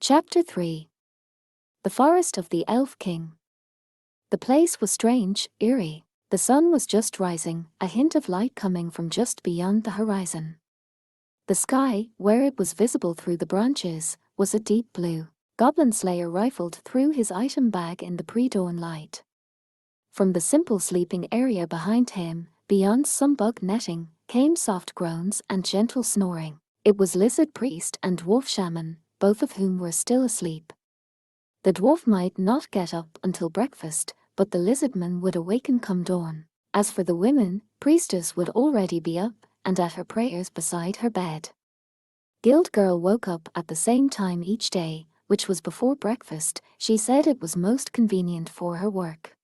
Chapter 3. The Forest of the Elf King. The place was strange, eerie. The sun was just rising, a hint of light coming from just beyond the horizon. The sky, where it was visible through the branches, was a deep blue. Goblin Slayer rifled through his item bag in the pre-dawn light. From the simple sleeping area behind him, beyond some bug netting, came soft groans and gentle snoring. It was Lizard Priest and Dwarf Shaman, both of whom were still asleep. The dwarf might not get up until breakfast, but the lizardman would awaken come dawn. As for the women, Priestess would already be up and at her prayers beside her bed. Guild Girl woke up at the same time each day, which was before breakfast. She said it was most convenient for her work.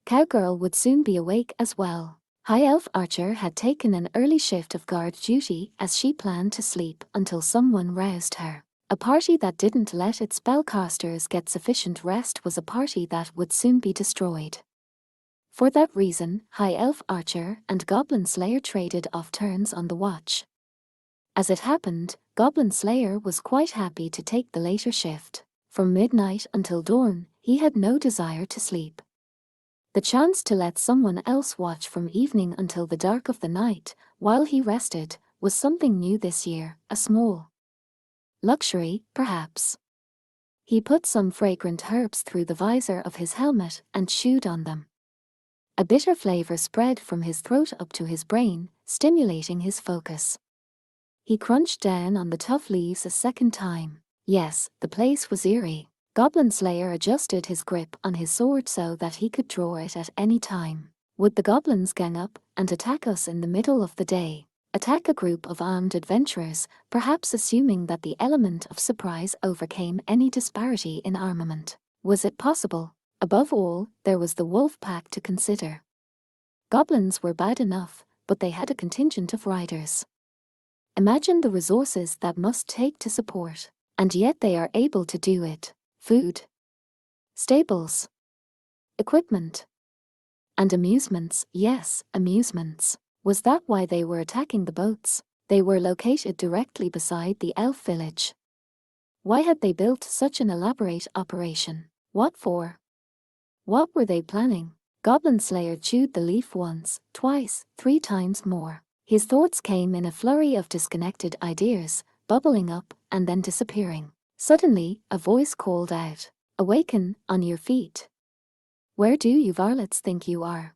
Cowgirl would soon be awake as well. High Elf Archer had taken an early shift of guard duty as she planned to sleep until someone roused her. A party that didn't let its spellcasters get sufficient rest was a party that would soon be destroyed. For that reason, High Elf Archer and Goblin Slayer traded off turns on the watch. As it happened, Goblin Slayer was quite happy to take the later shift. From midnight until dawn, he had no desire to sleep. The chance to let someone else watch from evening until the dark of the night, while he rested, was something new this year, a small luxury, perhaps. He put some fragrant herbs through the visor of his helmet and chewed on them. A bitter flavor spread from his throat up to his brain, stimulating his focus. He crunched down on the tough leaves a second time. Yes, the place was eerie. Goblin Slayer adjusted his grip on his sword so that he could draw it at any time. Would the goblins gang up and attack us in the middle of the day? Attack a group of armed adventurers, perhaps assuming that the element of surprise overcame any disparity in armament. Was it possible? Above all, there was the wolf pack to consider. Goblins were bad enough, but they had a contingent of riders. Imagine the resources that must take to support, and yet they are able to do it. Food, stables, equipment, and amusements. Yes, amusements. Was that why they were attacking the boats? They were located directly beside the elf village. Why had they built such an elaborate operation? What for? What were they planning? Goblin Slayer chewed the leaf once, twice, 3 times more. His thoughts came in a flurry of disconnected ideas, bubbling up and then disappearing. Suddenly, a voice called out, "Awaken, on your feet. Where do you varlets think you are?"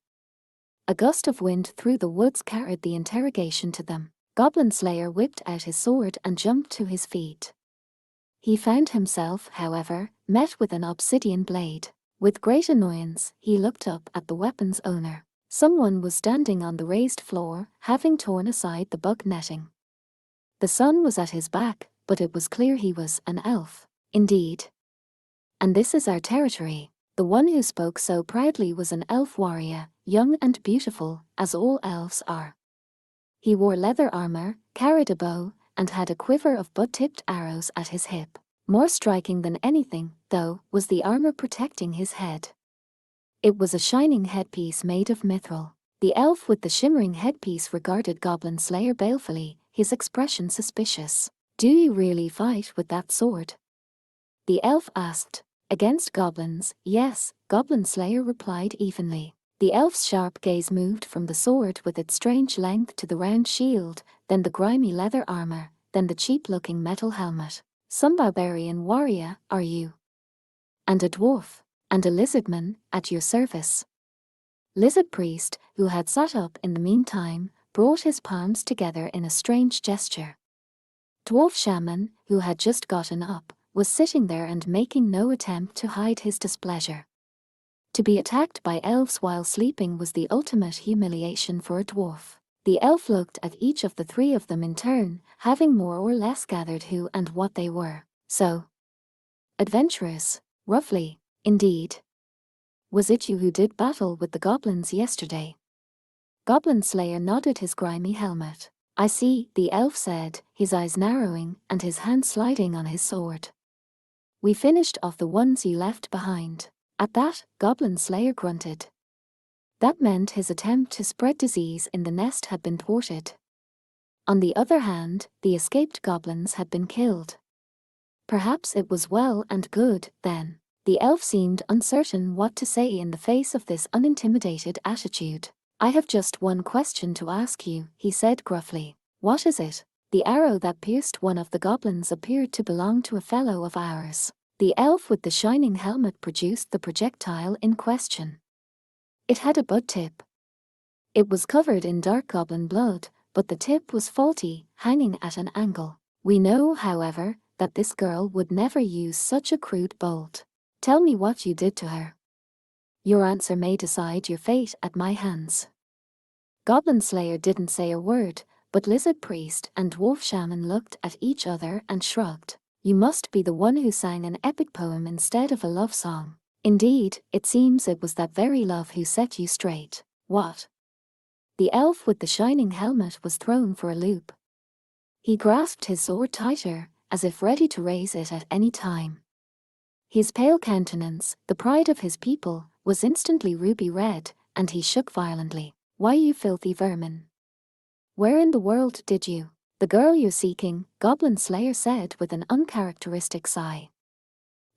A gust of wind through the woods carried the interrogation to them. Goblin Slayer whipped out his sword and jumped to his feet. He found himself, however, met with an obsidian blade. With great annoyance, he looked up at the weapon's owner. Someone was standing on the raised floor, having torn aside the bug netting. The sun was at his back, but it was clear he was an elf. Indeed. "And this is our territory." The one who spoke so proudly was an elf warrior, young and beautiful, as all elves are. He wore leather armor, carried a bow, and had a quiver of butt-tipped arrows at his hip. More striking than anything, though, was the armor protecting his head. It was a shining headpiece made of mithril. The elf with the shimmering headpiece regarded Goblin Slayer balefully, his expression suspicious. "Do you really fight with that sword?" the elf asked. "Against goblins, yes," Goblin Slayer replied evenly. The elf's sharp gaze moved from the sword with its strange length to the round shield, then the grimy leather armor, then the cheap-looking metal helmet. "Some barbarian warrior, are you? And a dwarf, and a lizardman, at your service." Lizard Priest, who had sat up in the meantime, brought his palms together in a strange gesture. Dwarf Shaman, who had just gotten up, was sitting there and making no attempt to hide his displeasure. To be attacked by elves while sleeping was the ultimate humiliation for a dwarf. The elf looked at each of the 3 of them in turn, having more or less gathered who and what they were. "So adventurous, roughly, indeed. Was it you who did battle with the goblins yesterday?" Goblin Slayer nodded his grimy helmet. "I see," the elf said, his eyes narrowing and his hand sliding on his sword. "We finished off the ones you left behind." At that, Goblin Slayer grunted. That meant his attempt to spread disease in the nest had been thwarted. On the other hand, the escaped goblins had been killed. Perhaps it was well and good, then. The elf seemed uncertain what to say in the face of this unintimidated attitude. I have just one question to ask you, he said gruffly. What is it? The arrow that pierced one of the goblins appeared to belong to a fellow of ours. The elf with the shining helmet produced the projectile in question. It had a bud tip. It was covered in dark goblin blood, but the tip was faulty, hanging at an angle. We know, however, that this girl would never use such a crude bolt. Tell me what you did to her. Your answer may decide your fate at my hands. Goblin Slayer didn't say a word, but Lizard Priest and Dwarf Shaman looked at each other and shrugged. You must be the one who sang an epic poem instead of a love song. Indeed, it seems it was that very love who set you straight. What? The elf with the shining helmet was thrown for a loop. He grasped his sword tighter, as if ready to raise it at any time. His pale countenance, the pride of his people, was instantly ruby red, and he shook violently. Why, you filthy vermin! Where in the world did you? The girl you're seeking, Goblin Slayer said with an uncharacteristic sigh.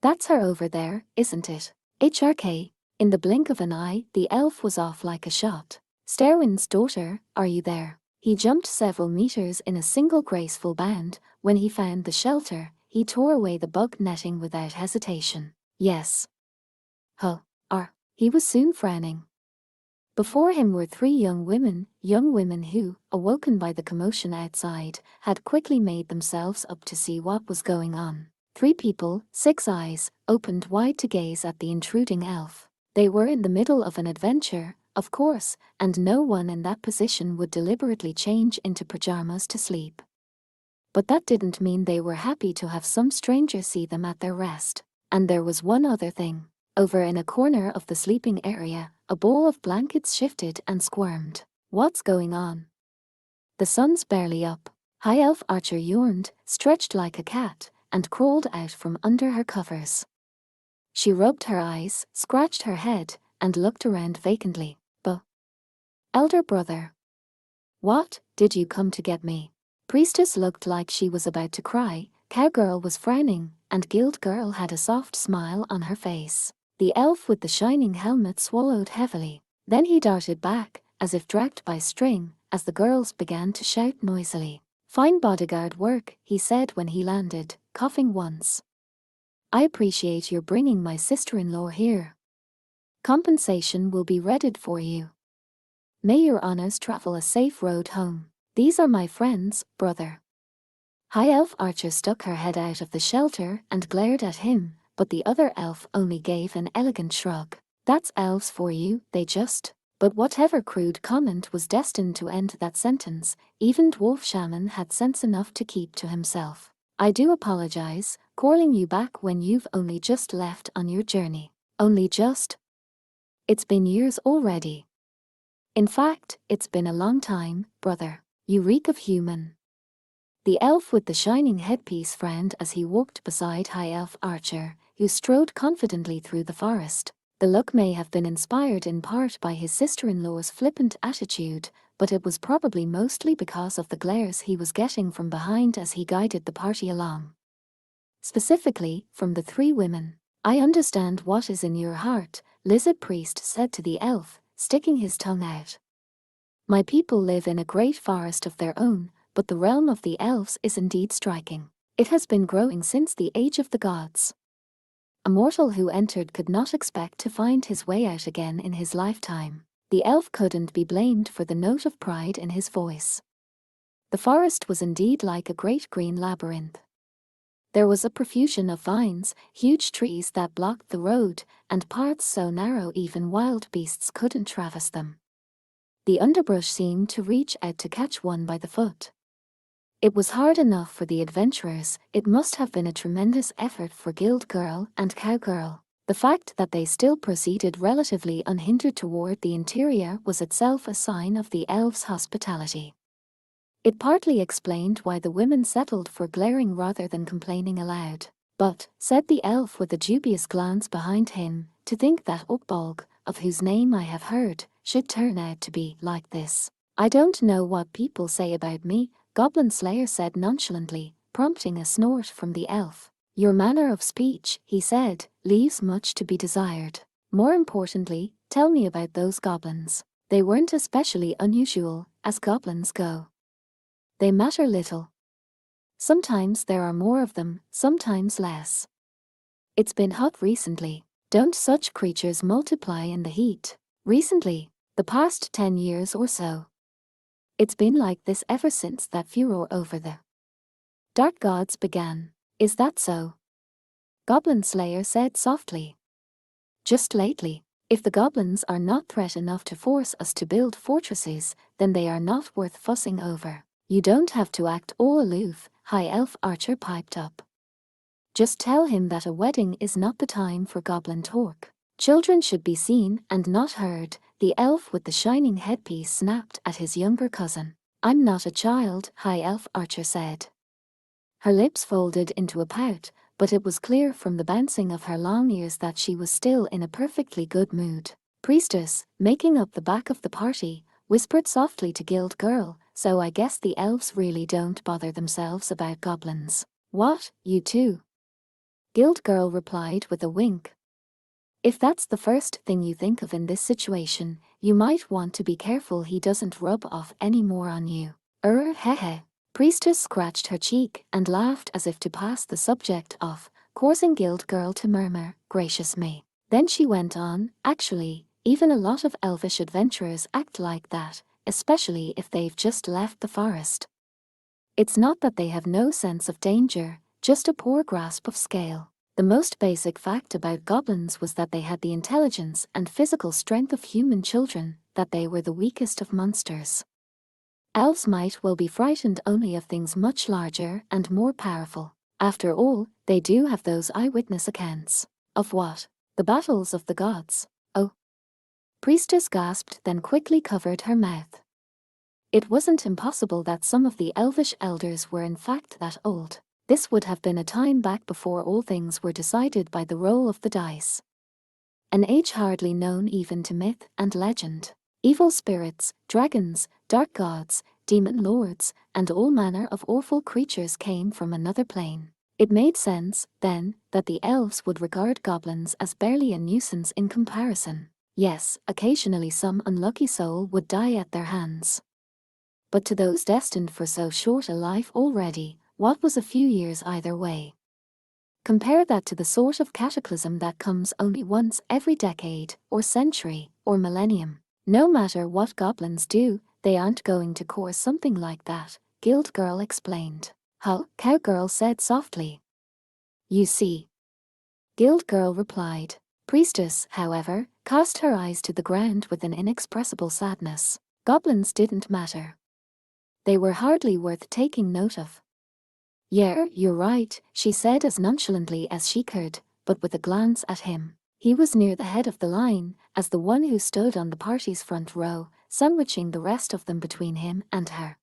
That's her over there, isn't it? HRK. In the blink of an eye, the elf was off like a shot. Stairwind's daughter, are you there? He jumped several meters in a single graceful bound. When he found the shelter, he tore away the bug netting without hesitation. Yes. Huh. He was soon frowning. Before him were three young women who, awoken by the commotion outside, had quickly made themselves up to see what was going on. Three people, 6 eyes, opened wide to gaze at the intruding elf. They were in the middle of an adventure, of course, and no one in that position would deliberately change into pajamas to sleep. But that didn't mean they were happy to have some stranger see them at their rest. And there was one other thing. Over in a corner of the sleeping area, a ball of blankets shifted and squirmed. What's going on? The sun's barely up. High Elf Archer yawned, stretched like a cat, and crawled out from under her covers. She rubbed her eyes, scratched her head, and looked around vacantly. Elder brother. What, did you come to get me? Priestess looked like she was about to cry, Cowgirl was frowning, and Guild Girl had a soft smile on her face. The elf with the shining helmet swallowed heavily. Then he darted back, as if dragged by string, as the girls began to shout noisily. Fine bodyguard work, he said when he landed, coughing once. I appreciate your bringing my sister-in-law here. Compensation will be readied for you. May your honors travel a safe road home. These are my friends, brother. High Elf Archer stuck her head out of the shelter and glared at him, but the other elf only gave an elegant shrug. That's elves for you, they just. But whatever crude comment was destined to end that sentence, even Dwarf Shaman had sense enough to keep to himself. I do apologize, calling you back when you've only just left on your journey. Only just? It's been years already. In fact, it's been a long time, brother. You reek of human. The elf with the shining headpiece frowned as he walked beside High Elf Archer, who strode confidently through the forest. The look may have been inspired in part by his sister-in-law's flippant attitude, but it was probably mostly because of the glares he was getting from behind as he guided the party along. Specifically, from the three women. I understand what is in your heart, Lizard Priest said to the elf, sticking his tongue out. My people live in a great forest of their own, but the realm of the elves is indeed striking. It has been growing since the age of the gods. A mortal who entered could not expect to find his way out again in his lifetime. The elf couldn't be blamed for the note of pride in his voice. The forest was indeed like a great green labyrinth. There was a profusion of vines, huge trees that blocked the road, and paths so narrow even wild beasts couldn't traverse them. The underbrush seemed to reach out to catch one by the foot. It was hard enough for the adventurers, it must have been a tremendous effort for Guild Girl and Cowgirl. The fact that they still proceeded relatively unhindered toward the interior was itself a sign of the elves' hospitality. It partly explained why the women settled for glaring rather than complaining aloud. But, said the elf with a dubious glance behind him, to think that Oakbolg, of whose name I have heard, should turn out to be like this. I don't know what people say about me, Goblin Slayer said nonchalantly, prompting a snort from the elf. Your manner of speech, he said, leaves much to be desired. More importantly, tell me about those goblins. They weren't especially unusual, as goblins go. They matter little. Sometimes there are more of them, sometimes less. It's been hot recently. Don't such creatures multiply in the heat? Recently, the past 10 years or so. It's been like this ever since that furor over the dark gods began. Is that so? Goblin Slayer said softly. Just lately. If the goblins are not threat enough to force us to build fortresses, then they are not worth fussing over. You don't have to act all aloof, High Elf Archer piped up. Just tell him that a wedding is not the time for goblin talk. Children should be seen and not heard, the elf with the shining headpiece snapped at his younger cousin. I'm not a child, High Elf Archer said. Her lips folded into a pout, but it was clear from the bouncing of her long ears that she was still in a perfectly good mood. Priestess, making up the back of the party, whispered softly to Guild Girl, so I guess the elves really don't bother themselves about goblins. What, you too? Guild Girl replied with a wink. If that's the first thing you think of in this situation, you might want to be careful he doesn't rub off any more on you. Hehe. Priestess scratched her cheek and laughed as if to pass the subject off, causing Guild Girl to murmur, gracious me. Then she went on, actually, even a lot of elvish adventurers act like that, especially if they've just left the forest. It's not that they have no sense of danger, just a poor grasp of scale. The most basic fact about goblins was that they had the intelligence and physical strength of human children, that they were the weakest of monsters. Elves might well be frightened only of things much larger and more powerful. After all, they do have those eyewitness accounts. Of what? The battles of the gods. Oh. Priestess gasped, then quickly covered her mouth. It wasn't impossible that some of the elvish elders were in fact that old. This would have been a time back before all things were decided by the roll of the dice. An age hardly known even to myth and legend. Evil spirits, dragons, dark gods, demon lords, and all manner of awful creatures came from another plane. It made sense, then, that the elves would regard goblins as barely a nuisance in comparison. Yes, occasionally some unlucky soul would die at their hands. But to those destined for so short a life already, what was a few years either way? Compare that to the sort of cataclysm that comes only once every decade, or century, or millennium. No matter what goblins do, they aren't going to cause something like that, Guild Girl explained. Huh? Cowgirl said softly. You see. Guild Girl replied. Priestess, however, cast her eyes to the ground with an inexpressible sadness. Goblins didn't matter. They were hardly worth taking note of. Yeah, you're right, she said as nonchalantly as she could, but with a glance at him. He was near the head of the line, as the one who stood on the party's front row, sandwiching the rest of them between him and her.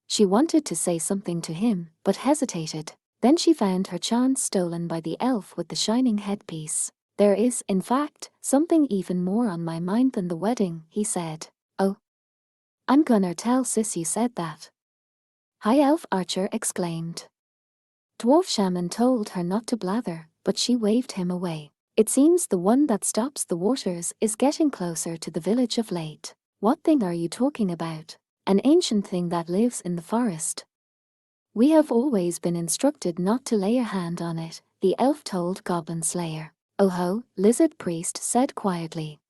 She wanted to say something to him, but hesitated. Then she found her chance stolen by the elf with the shining headpiece. There is, in fact, something even more on my mind than the wedding, he said. Oh. I'm gonna tell sis you said that. High Elf Archer exclaimed. Dwarf Shaman told her not to blather, but she waved him away. It seems the one that stops the waters is getting closer to the village of late. What thing are you talking about? An ancient thing that lives in the forest. We have always been instructed not to lay a hand on it, the elf told Goblin Slayer. Oh ho, Lizard Priest said quietly.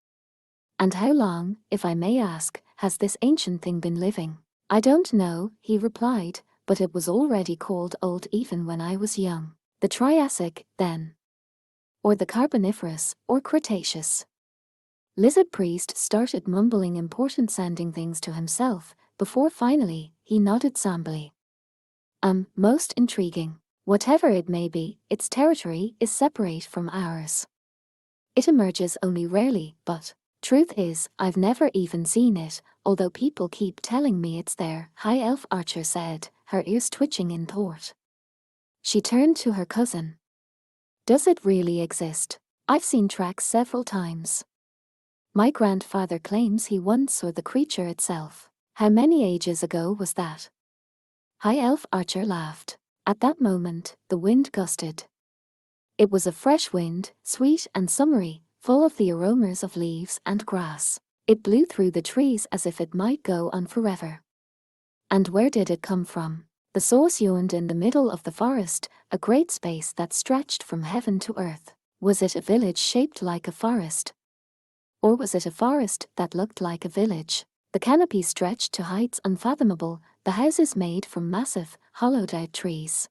And how long, if I may ask, has this ancient thing been living? I don't know, he replied, but it was already called old even when I was young. The Triassic, then. Or the Carboniferous, or Cretaceous. Lizard Priest started mumbling important-sounding things to himself, before finally, he nodded somberly. Most intriguing. Whatever it may be, its territory is separate from ours. It emerges only rarely, but truth is, I've never even seen it, although people keep telling me it's there, High Elf Archer said, her ears twitching in thought. She turned to her cousin. Does it really exist? I've seen tracks several times. My grandfather claims he once saw the creature itself. How many ages ago was that? High Elf Archer laughed. At that moment, the wind gusted. It was a fresh wind, sweet and summery, full of the aromas of leaves and grass. It blew through the trees as if it might go on forever. And where did it come from? The source yawned in the middle of the forest, a great space that stretched from heaven to earth. Was it a village shaped like a forest? Or was it a forest that looked like a village? The canopy stretched to heights unfathomable, the houses made from massive, hollowed-out trees.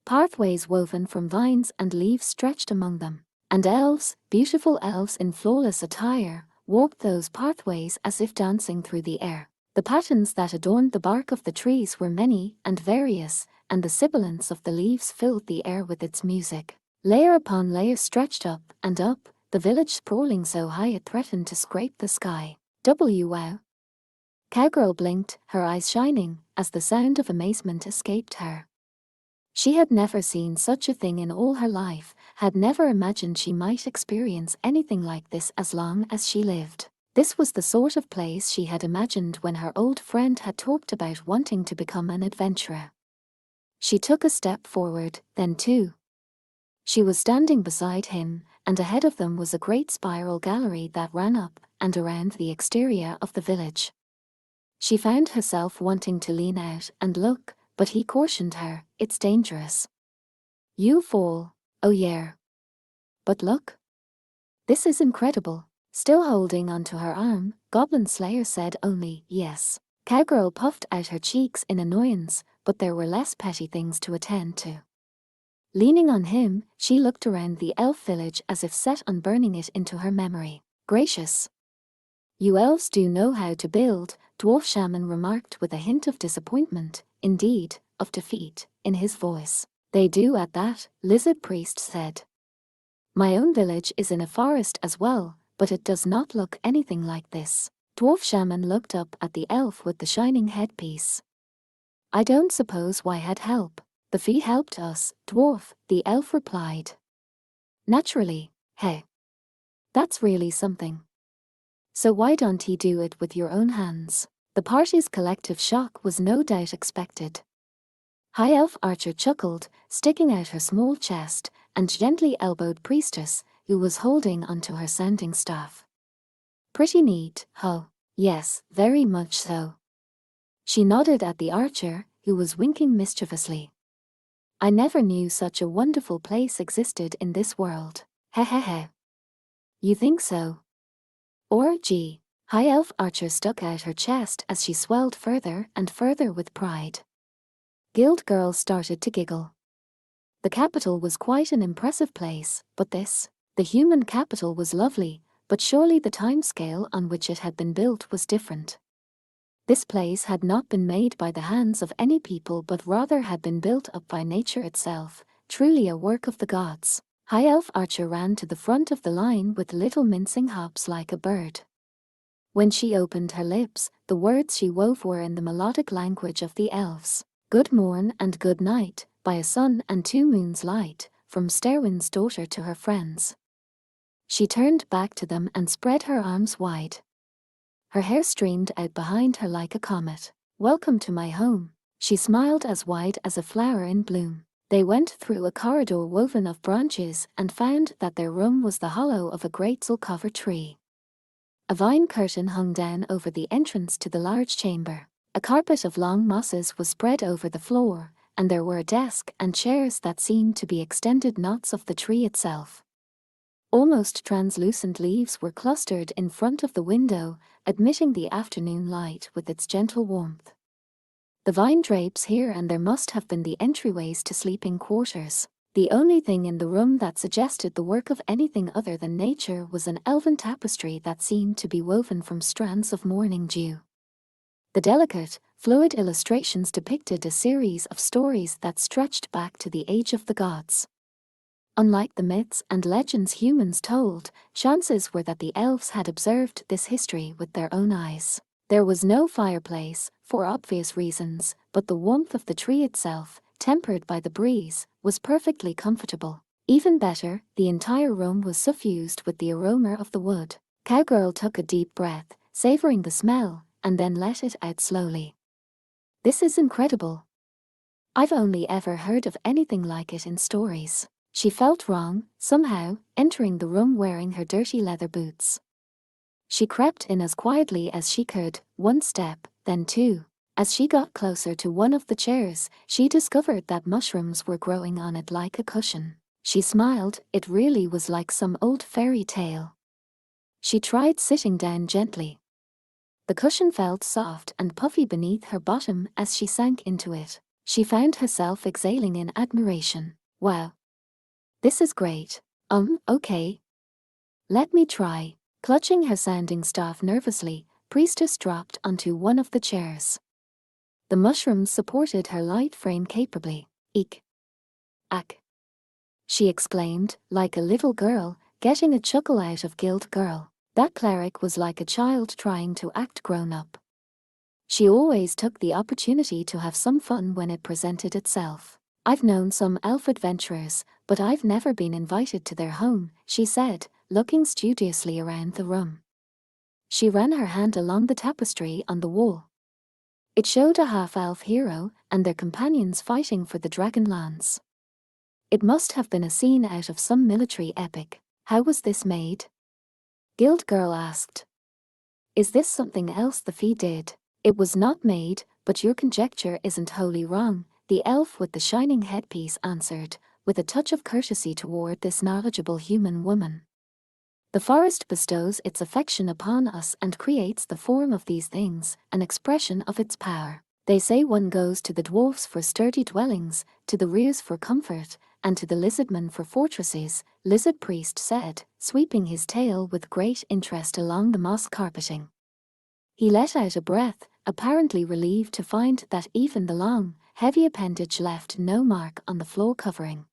Pathways woven from vines and leaves stretched among them. And elves, beautiful elves in flawless attire, walked those pathways as if dancing through the air. The patterns that adorned the bark of the trees were many and various, and the sibilance of the leaves filled the air with its music. Layer upon layer stretched up and up, the village sprawling so high it threatened to scrape the sky. Wow! Cowgirl blinked, her eyes shining, as the sound of amazement escaped her. She had never seen such a thing in all her life, had never imagined she might experience anything like this as long as she lived. This was the sort of place she had imagined when her old friend had talked about wanting to become an adventurer. She took a step forward, then two. She was standing beside him, and ahead of them was a great spiral gallery that ran up and around the exterior of the village. She found herself wanting to lean out and look, but he cautioned her, "It's dangerous. You'll fall." "Oh yeah. But look. This is incredible." Still holding onto her arm, Goblin Slayer said only, "Yes." Cowgirl puffed out her cheeks in annoyance, but there were less petty things to attend to. Leaning on him, she looked around the elf village as if set on burning it into her memory. "Gracious. You elves do know how to build," Dwarf Shaman remarked with a hint of disappointment, indeed, of defeat, in his voice. "They do at that," Lizard Priest said. "My own village is in a forest as well, but it does not look anything like this." Dwarf Shaman looked up at the elf with the shining headpiece. "I don't suppose why had help. The fee helped us, dwarf," the elf replied. "Naturally. Hey. That's really something. So why don't he do it with your own hands?" The party's collective shock was no doubt expected. High Elf Archer chuckled, sticking out her small chest, and gently elbowed Priestess, who was holding onto her sounding staff. "Pretty neat, huh?" "Yes, very much so." She nodded at the archer, who was winking mischievously. "I never knew such a wonderful place existed in this world. Hehehe. You think so? Or gee." High Elf Archer stuck out her chest as she swelled further and further with pride. Guild Girl started to giggle. The capital was quite an impressive place, but the human capital was lovely, but surely the timescale on which it had been built was different. This place had not been made by the hands of any people but rather had been built up by nature itself, truly a work of the gods. High Elf Archer ran to the front of the line with little mincing hops like a bird. When she opened her lips, the words she wove were in the melodic language of the elves. "Good morn and good night, by a sun and 2 moons light, from Stairwind's daughter to her friends." She turned back to them and spread her arms wide. Her hair streamed out behind her like a comet. "Welcome to my home." She smiled as wide as a flower in bloom. They went through a corridor woven of branches and found that their room was the hollow of a great sulcova tree. A vine curtain hung down over the entrance to the large chamber. A carpet of long mosses was spread over the floor, and there were a desk and chairs that seemed to be extended knots of the tree itself. Almost translucent leaves were clustered in front of the window, admitting the afternoon light with its gentle warmth. The vine drapes here and there must have been the entryways to sleeping quarters. The only thing in the room that suggested the work of anything other than nature was an elven tapestry that seemed to be woven from strands of morning dew. The delicate, fluid illustrations depicted a series of stories that stretched back to the age of the gods. Unlike the myths and legends humans told, chances were that the elves had observed this history with their own eyes. There was no fireplace, for obvious reasons, but the warmth of the tree itself, tempered by the breeze, was perfectly comfortable. Even better, the entire room was suffused with the aroma of the wood. Cowgirl took a deep breath, savoring the smell, and then let it out slowly. "This is incredible. I've only ever heard of anything like it in stories." She felt wrong, somehow, entering the room wearing her dirty leather boots. She crept in as quietly as she could, one step, then two. As she got closer to one of the chairs, she discovered that mushrooms were growing on it like a cushion. She smiled, it really was like some old fairy tale. She tried sitting down gently. The cushion felt soft and puffy beneath her bottom as she sank into it. She found herself exhaling in admiration. Wow. This is great. Okay. Let me try. Clutching her sounding staff nervously, Priestess dropped onto one of the chairs. The mushrooms supported her light frame capably. Eek. Ack. She exclaimed, like a little girl, getting a chuckle out of Guild Girl. That cleric was like a child trying to act grown up. She always took the opportunity to have some fun when it presented itself. I've known some elf adventurers, but I've never been invited to their home, she said, looking studiously around the room. She ran her hand along the tapestry on the wall. It showed a half-elf hero and their companions fighting for the dragon lance. It must have been a scene out of some military epic. How was this made? Guild Girl asked. Is this something else the fee did? It was not made, but your conjecture isn't wholly wrong, the elf with the shining headpiece answered, with a touch of courtesy toward this knowledgeable human woman. The forest bestows its affection upon us and creates the form of these things, an expression of its power. They say one goes to the dwarfs for sturdy dwellings, to the rears for comfort, and to the lizardmen for fortresses, Lizard Priest said, sweeping his tail with great interest along the moss carpeting. He let out a breath, apparently relieved to find that even the long, heavy appendage left no mark on the floor covering.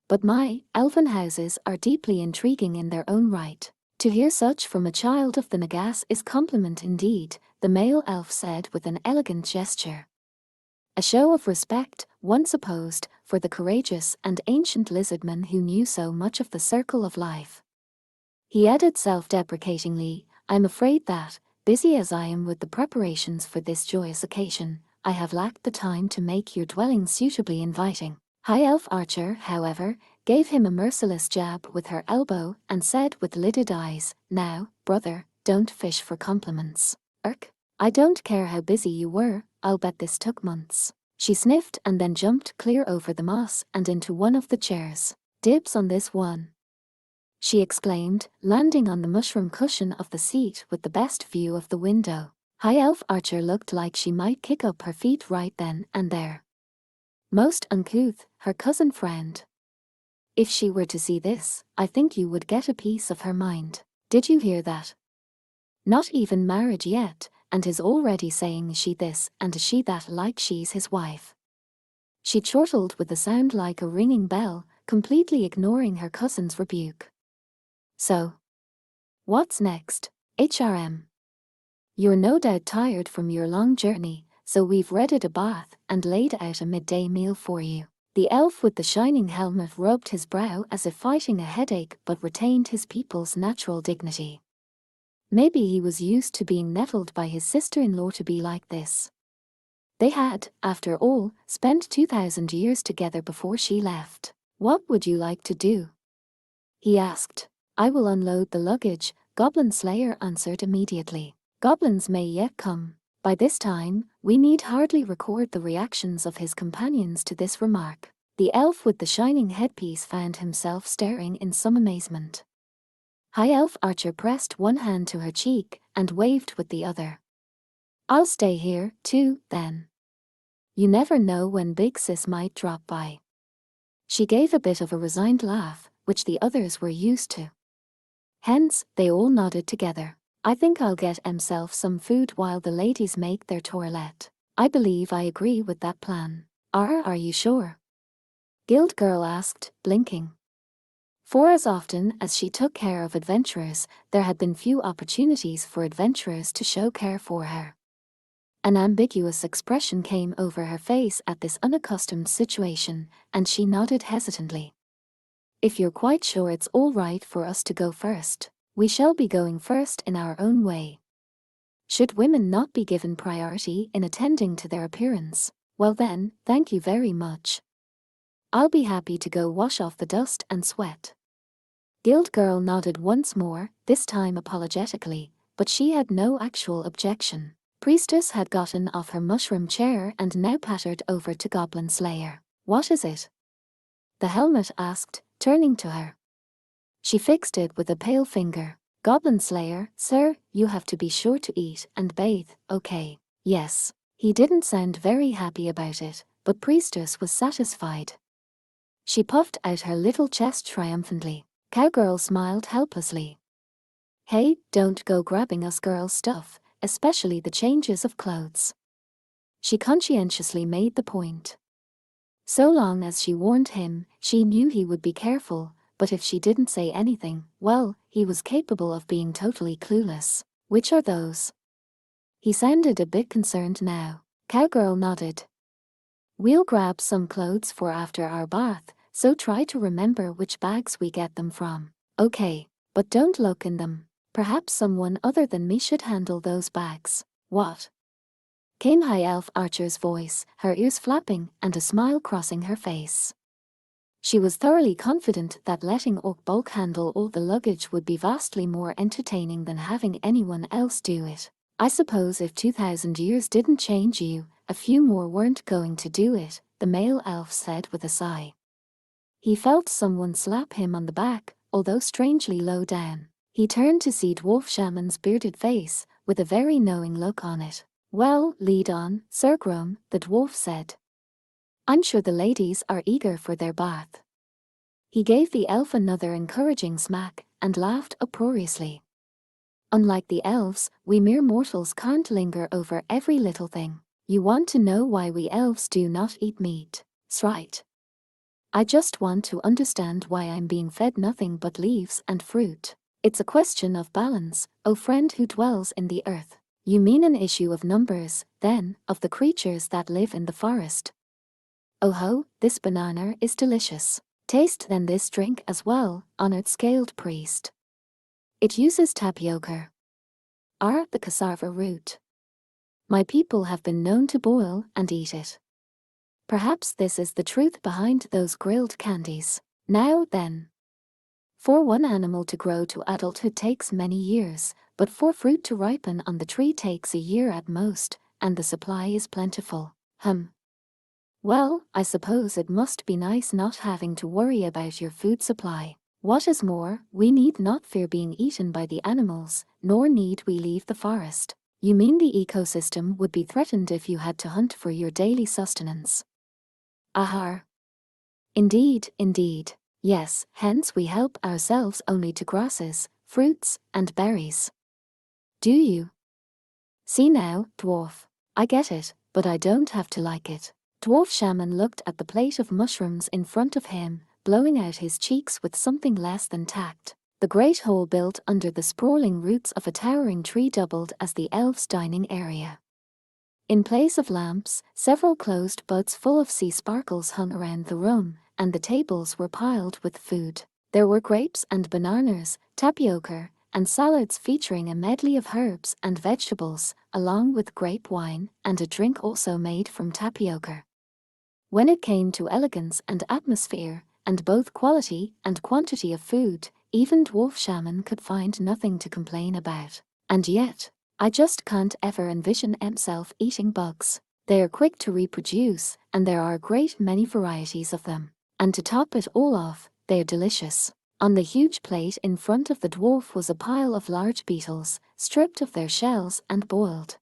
But my elven houses are deeply intriguing in their own right. To hear such from a child of the Nagas is compliment indeed, the male elf said with an elegant gesture. A show of respect, one supposed, for the courageous and ancient lizardman who knew so much of the circle of life. He added self-deprecatingly, I'm afraid that, busy as I am with the preparations for this joyous occasion, I have lacked the time to make your dwelling suitably inviting. High Elf Archer, however, gave him a merciless jab with her elbow and said with lidded eyes, Now, brother, don't fish for compliments. I don't care how busy you were, I'll bet this took months. She sniffed and then jumped clear over the moss and into one of the chairs. Dibs on this one, she exclaimed, landing on the mushroom cushion of the seat with the best view of the window. High Elf Archer looked like she might kick up her feet right then and there. Most uncouth, her cousin frowned. If she were to see this, I think you would get a piece of her mind. Did you hear that? Not even married yet, and is already saying she this and she that like she's his wife. She chortled with a sound like a ringing bell, completely ignoring her cousin's rebuke. So, what's next, HRM? You're no doubt tired from your long journey, so we've readied a bath and laid out a midday meal for you. The elf with the shining helmet rubbed his brow as if fighting a headache but retained his people's natural dignity. Maybe he was used to being nettled by his sister-in-law to be like this. They had, after all, spent 2,000 years together before she left. What would you like to do? He asked. I will unload the luggage, Goblin Slayer answered immediately. Goblins may yet come. By this time, we need hardly record the reactions of his companions to this remark. The elf with the shining headpiece found himself staring in some amazement. High Elf Archer pressed one hand to her cheek and waved with the other. I'll stay here, too, then. You never know when Big Sis might drop by. She gave a bit of a resigned laugh, which the others were used to. Hence, they all nodded together. I think I'll get myself some food while the ladies make their toilette. I believe I agree with that plan. Are you sure? Guild Girl asked, blinking. For as often as she took care of adventurers, there had been few opportunities for adventurers to show care for her. An ambiguous expression came over her face at this unaccustomed situation, and she nodded hesitantly. If you're quite sure it's all right for us to go first, we shall be going first in our own way. Should women not be given priority in attending to their appearance? Well then, thank you very much. I'll be happy to go wash off the dust and sweat. Guild Girl nodded once more, this time apologetically, but she had no actual objection. Priestess had gotten off her mushroom chair and now pattered over to Goblin Slayer. What is it? The helmet asked, turning to her. She fixed it with a pale finger. Goblin Slayer, sir, you have to be sure to eat and bathe, okay? Yes. He didn't sound very happy about it, but Priestess was satisfied. She puffed out her little chest triumphantly. Cowgirl smiled helplessly. Hey, don't go grabbing us girls' stuff, especially the changes of clothes. She conscientiously made the point. So long as she warned him, she knew he would be careful, but if she didn't say anything, well, he was capable of being totally clueless. Which are those? He sounded a bit concerned now. Cowgirl nodded. We'll grab some clothes for after our bath, so try to remember which bags we get them from. Okay, but don't look in them. Perhaps someone other than me should handle those bags. What? Came High Elf Archer's voice, her ears flapping and a smile crossing her face. She was thoroughly confident that letting Orc Bulk handle all the luggage would be vastly more entertaining than having anyone else do it. I suppose if 2,000 years didn't change you, a few more weren't going to do it, the male elf said with a sigh. He felt someone slap him on the back, although strangely low down. He turned to see Dwarf Shaman's bearded face, with a very knowing look on it. Well, lead on, Sir Grum, the dwarf said. I'm sure the ladies are eager for their bath. He gave the elf another encouraging smack, and laughed uproariously. Unlike the elves, we mere mortals can't linger over every little thing. You want to know why we elves do not eat meat? 's right. I just want to understand why I'm being fed nothing but leaves and fruit. It's a question of balance, O friend who dwells in the earth. You mean an issue of numbers, then, of the creatures that live in the forest. Oh ho, this banana is delicious. Taste then this drink as well, honored scaled priest. It uses tapioca. The cassava root. My people have been known to boil and eat it. Perhaps this is the truth behind those grilled candies. Now then. For one animal to grow to adulthood takes many years, but for fruit to ripen on the tree takes a year at most, and the supply is plentiful. Well, I suppose it must be nice not having to worry about your food supply. What is more, we need not fear being eaten by the animals, nor need we leave the forest. You mean the ecosystem would be threatened if you had to hunt for your daily sustenance? Ahar. Indeed, indeed. Yes, hence we help ourselves only to grasses, fruits, and berries. Do you? See now, dwarf. I get it, but I don't have to like it. Dwarf Shaman looked at the plate of mushrooms in front of him, blowing out his cheeks with something less than tact. The great hole built under the sprawling roots of a towering tree doubled as the elves' dining area. In place of lamps, several closed buds full of sea sparkles hung around the room, and the tables were piled with food. There were grapes and bananas, tapioca, and salads featuring a medley of herbs and vegetables, along with grape wine and a drink also made from tapioca. When it came to elegance and atmosphere, and both quality and quantity of food, even Dwarf Shaman could find nothing to complain about. And yet, I just can't ever envision himself eating bugs. They are quick to reproduce, and there are a great many varieties of them. And to top it all off, they are delicious. On the huge plate in front of the dwarf was a pile of large beetles, stripped of their shells and boiled.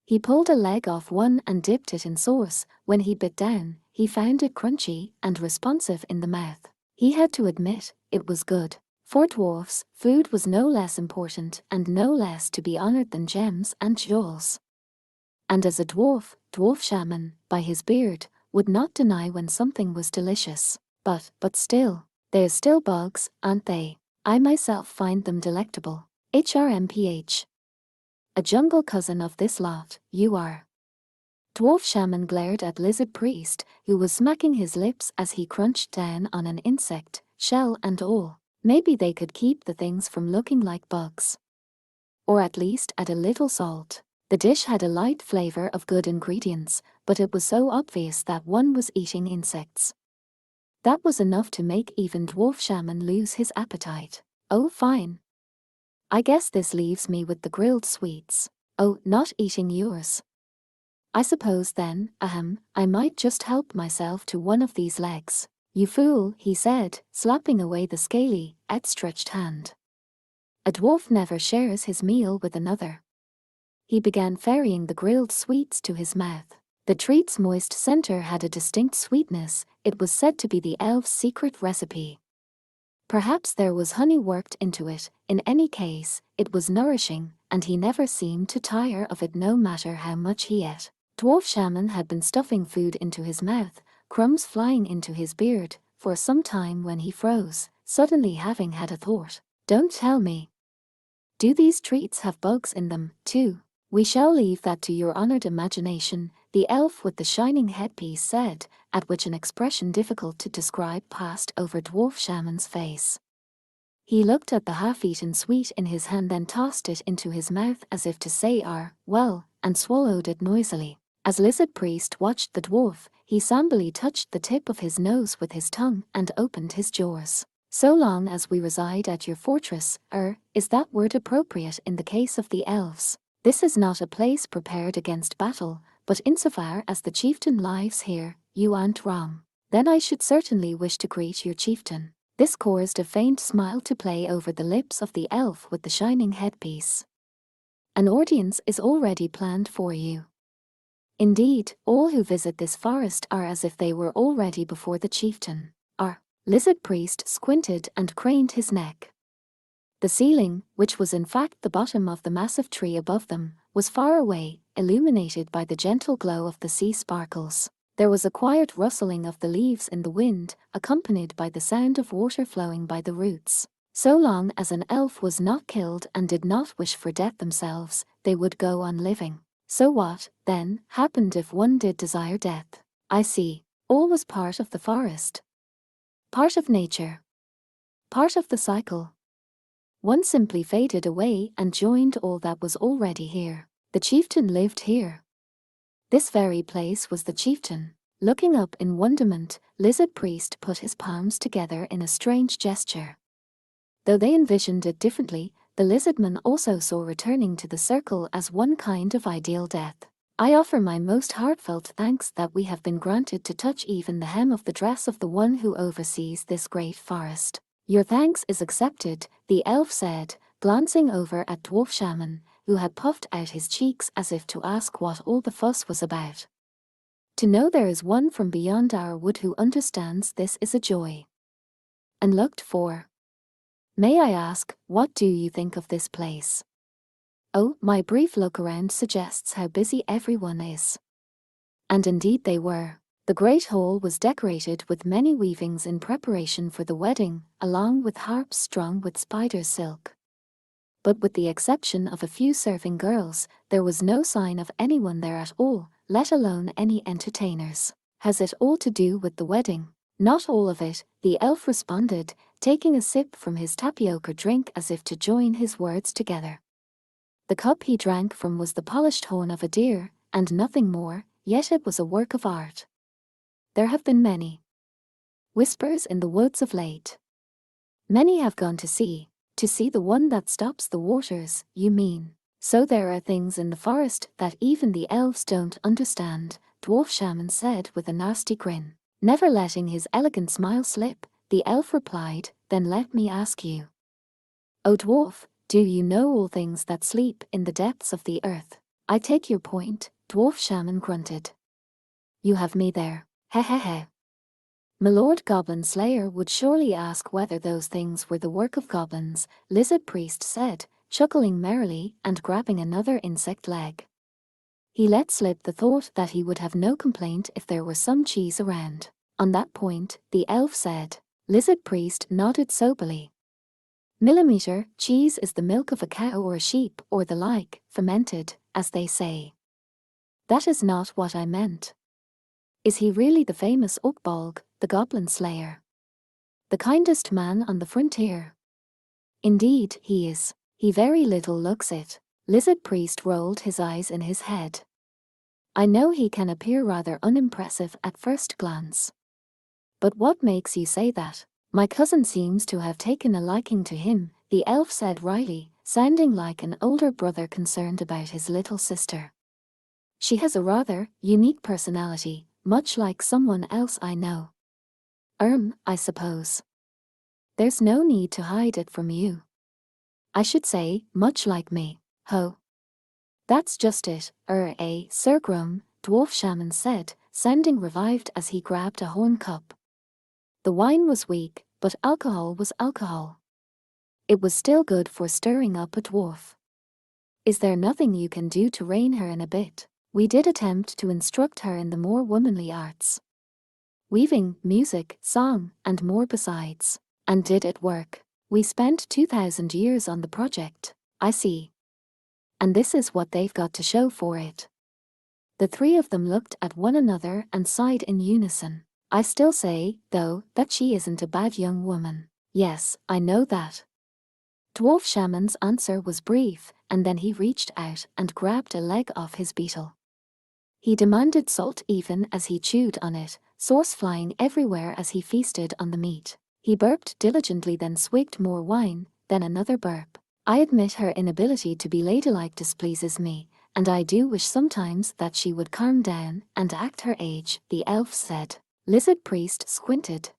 He pulled a leg off one and dipped it in sauce. When he bit down, he found it crunchy and responsive in the mouth. He had to admit, it was good. For dwarfs, food was no less important and no less to be honored than gems and jewels. And as a dwarf, Dwarf Shaman, by his beard, would not deny when something was delicious. But still, they're still bugs, aren't they? I myself find them delectable. HRMPH. A jungle cousin of this lot, you are. Dwarf Shaman glared at Lizard Priest, who was smacking his lips as he crunched down on an insect, shell and all. Maybe they could keep the things from looking like bugs. Or at least add a little salt. The dish had a light flavor of good ingredients, but it was so obvious that one was eating insects. That was enough to make even Dwarf Shaman lose his appetite. Oh, fine. I guess this leaves me with the grilled sweets. Oh, not eating yours. I suppose then, I might just help myself to one of these legs. You fool, he said, slapping away the scaly, outstretched hand. A dwarf never shares his meal with another. He began ferrying the grilled sweets to his mouth. The treat's moist center had a distinct sweetness. It was said to be the elf's secret recipe. Perhaps there was honey worked into it. In any case, it was nourishing, and he never seemed to tire of it no matter how much he ate. Dwarf Shaman had been stuffing food into his mouth, crumbs flying into his beard, for some time when he froze, suddenly having had a thought. Don't tell me. Do these treats have bugs in them, too? We shall leave that to your honored imagination, the elf with the shining headpiece said, at which an expression difficult to describe passed over Dwarf Shaman's face. He looked at the half-eaten sweet in his hand, then tossed it into his mouth as if to say well, and swallowed it noisily. As Lizard Priest watched the dwarf, he somberly touched the tip of his nose with his tongue and opened his jaws. So long as we reside at your fortress, is that word appropriate in the case of the elves? This is not a place prepared against battle, but insofar as the chieftain lives here, you aren't wrong. Then I should certainly wish to greet your chieftain. This caused a faint smile to play over the lips of the elf with the shining headpiece. An audience is already planned for you. Indeed, all who visit this forest are as if they were already before the chieftain. Lizard Priest squinted and craned his neck. The ceiling, which was in fact the bottom of the massive tree above them, was far away, illuminated by the gentle glow of the sea sparkles. There was a quiet rustling of the leaves in the wind, accompanied by the sound of water flowing by the roots. So long as an elf was not killed and did not wish for death themselves, they would go on living. So what, then, happened if one did desire death? I see. All was part of the forest. Part of nature. Part of the cycle. One simply faded away and joined all that was already here. The chieftain lived here. This very place was the chieftain. Looking up in wonderment, Lizard Priest put his palms together in a strange gesture. Though they envisioned it differently, the lizardman also saw returning to the circle as one kind of ideal death. I offer my most heartfelt thanks that we have been granted to touch even the hem of the dress of the one who oversees this great forest. Your thanks is accepted, the elf said, glancing over at Dwarf Shaman, who had puffed out his cheeks as if to ask what all the fuss was about. To know there is one from beyond our wood who understands this is a joy. And looked for. May I ask, what do you think of this place? Oh, my brief look around suggests how busy everyone is. And indeed they were. The great hall was decorated with many weavings in preparation for the wedding, along with harps strung with spider silk. But with the exception of a few serving girls, there was no sign of anyone there at all, let alone any entertainers. Has it all to do with the wedding? Not all of it, the elf responded, taking a sip from his tapioca drink as if to join his words together. The cup he drank from was the polished horn of a deer, and nothing more, yet it was a work of art. There have been many whispers in the woods of late. Many have gone to see the one that stops the waters, you mean. So there are things in the forest that even the elves don't understand, Dwarf Shaman said with a nasty grin. Never letting his elegant smile slip, the elf replied, then let me ask you. O dwarf, do you know all things that sleep in the depths of the earth? I take your point, Dwarf Shaman grunted. You have me there. Hehehe. My Lord Goblin Slayer would surely ask whether those things were the work of goblins, Lizard Priest said, chuckling merrily and grabbing another insect leg. He let slip the thought that he would have no complaint if there were some cheese around. On that point, the elf said. Lizard Priest nodded soberly. Millimeter cheese is the milk of a cow or a sheep or the like, fermented, as they say. That is not what I meant. Is he really the famous Oakbolg, the Goblin Slayer? The kindest man on the frontier? Indeed, he is. He very little looks it. Lizard Priest rolled his eyes in his head. I know he can appear rather unimpressive at first glance. But what makes you say that? My cousin seems to have taken a liking to him, the elf said wryly, sounding like an older brother concerned about his little sister. She has a rather unique personality, much like someone else I know. I suppose. There's no need to hide it from you. I should say, much like me. Ho. That's just it, Sir Grum, dwarf shaman said, sounding revived as he grabbed a horn cup. The wine was weak, but alcohol was alcohol. It was still good for stirring up a dwarf. Is there nothing you can do to rein her in a bit? We did attempt to instruct her in the more womanly arts. Weaving, music, song, and more besides. And did it work? We spent 2,000 years on the project. I see. And this is what they've got to show for it. The three of them looked at one another and sighed in unison. I still say, though, that she isn't a bad young woman. Yes, I know that. Dwarf Shaman's answer was brief, and then he reached out and grabbed a leg off his beetle. He demanded salt even as he chewed on it, sauce flying everywhere as he feasted on the meat. He burped diligently, then swigged more wine, then another burp. I admit her inability to be ladylike displeases me, and I do wish sometimes that she would calm down and act her age, the elf said. Lizard Priest squinted.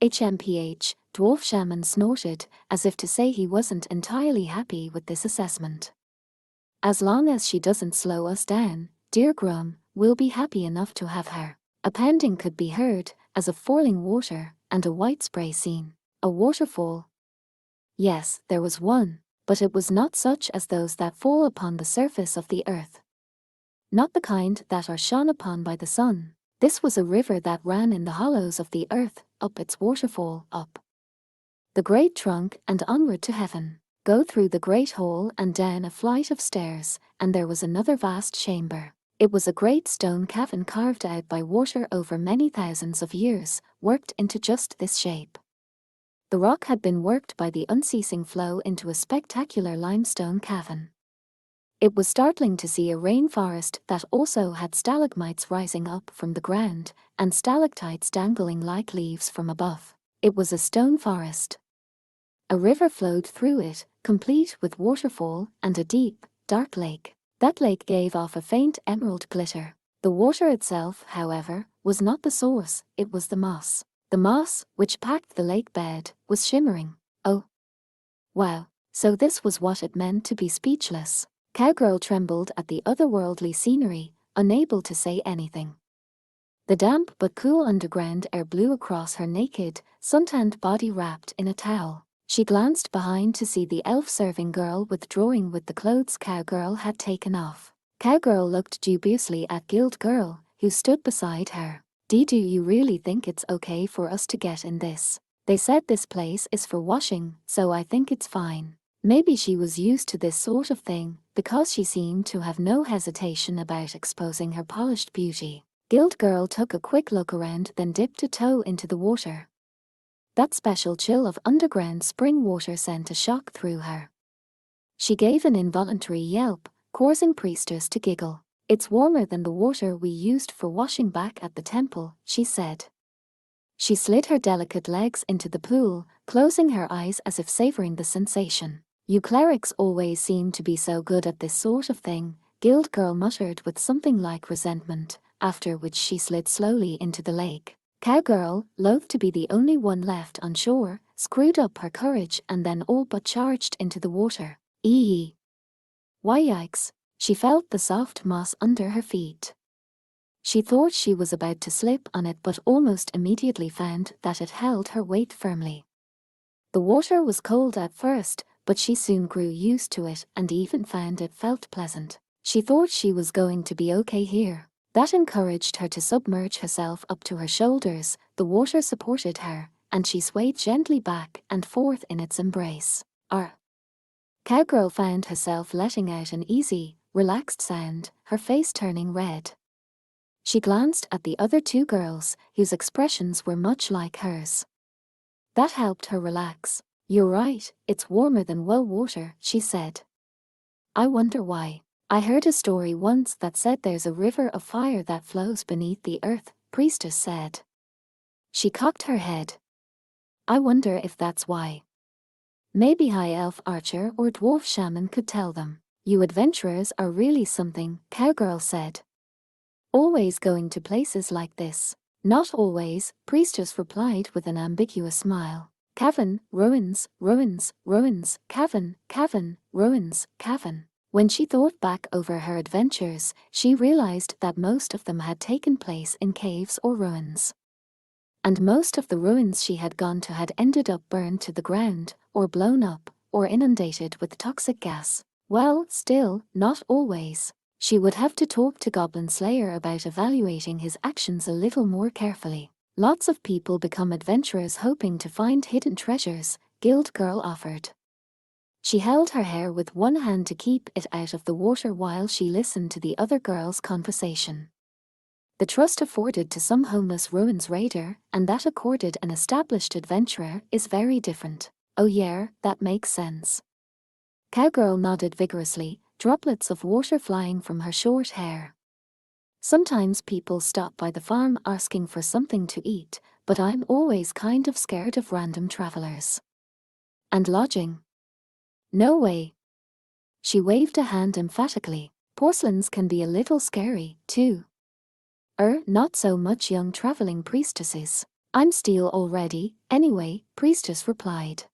HMPH, Dwarf Shaman snorted, as if to say he wasn't entirely happy with this assessment. As long as she doesn't slow us down, dear Grum, we'll be happy enough to have her. A pounding could be heard, as of falling water, and a white spray seen. A waterfall. Yes, there was one, but it was not such as those that fall upon the surface of the earth. Not the kind that are shone upon by the sun. This was a river that ran in the hollows of the earth, up its waterfall, up the great trunk and onward to heaven. Go through the great hall and down a flight of stairs, and there was another vast chamber. It was a great stone cavern carved out by water over many thousands of years, worked into just this shape. The rock had been worked by the unceasing flow into a spectacular limestone cavern. It was startling to see a rainforest that also had stalagmites rising up from the ground, and stalactites dangling like leaves from above. It was a stone forest. A river flowed through it, complete with waterfall and a deep, dark lake. That lake gave off a faint emerald glitter. The water itself, however, was not the source, it was the moss. The moss, which packed the lake bed, was shimmering. Oh. Wow. So this was what it meant to be speechless. Cowgirl trembled at the otherworldly scenery, unable to say anything. The damp but cool underground air blew across her naked, suntanned body wrapped in a towel. She glanced behind to see the elf-serving girl withdrawing with the clothes Cowgirl had taken off. Cowgirl looked dubiously at Guild Girl, who stood beside her. Do you really think it's okay for us to get in this? They said this place is for washing, so I think it's fine. Maybe she was used to this sort of thing, because she seemed to have no hesitation about exposing her polished beauty. Guild Girl took a quick look around, then dipped a toe into the water. That special chill of underground spring water sent a shock through her. She gave an involuntary yelp, causing Priestess to giggle. It's warmer than the water we used for washing back at the temple, she said. She slid her delicate legs into the pool, closing her eyes as if savoring the sensation. You clerics always seem to be so good at this sort of thing, Guild Girl muttered with something like resentment, after which she slid slowly into the lake. Cowgirl, loath to be the only one left on shore, screwed up her courage and then all but charged into the water. Eee! Why yikes! She felt the soft moss under her feet. She thought she was about to slip on it, but almost immediately found that it held her weight firmly. The water was cold at first, but she soon grew used to it and even found it felt pleasant. She thought she was going to be okay here. That encouraged her to submerge herself up to her shoulders. The water supported her, and she swayed gently back and forth in its embrace. Cowgirl found herself letting out an easy, relaxed sound, her face turning red. She glanced at the other two girls, whose expressions were much like hers. That helped her relax. You're right, it's warmer than well water, she said. I wonder why. I heard a story once that said there's a river of fire that flows beneath the earth, Priestess said. She cocked her head. I wonder if that's why. Maybe High Elf Archer or Dwarf Shaman could tell them. You adventurers are really something, Cowgirl said. Always going to places like this. Not always, Priestess replied with an ambiguous smile. Cavern, ruins, ruins, ruins, cavern, cavern, ruins, cavern. When she thought back over her adventures, she realized that most of them had taken place in caves or ruins. And most of the ruins she had gone to had ended up burned to the ground, or blown up, or inundated with toxic gas. Well, still, not always. She would have to talk to Goblin Slayer about evaluating his actions a little more carefully. Lots of people become adventurers hoping to find hidden treasures, Guild Girl offered. She held her hair with one hand to keep it out of the water while she listened to the other girls' conversation. The trust afforded to some homeless ruins raider and that accorded an established adventurer is very different. Oh yeah, that makes sense. Cowgirl nodded vigorously, droplets of water flying from her short hair. Sometimes people stop by the farm asking for something to eat, but I'm always kind of scared of random travelers. And lodging? No way. She waved a hand emphatically. Porcelains can be a little scary, too. Not so much young traveling priestesses. I'm steel already, anyway, Priestess replied.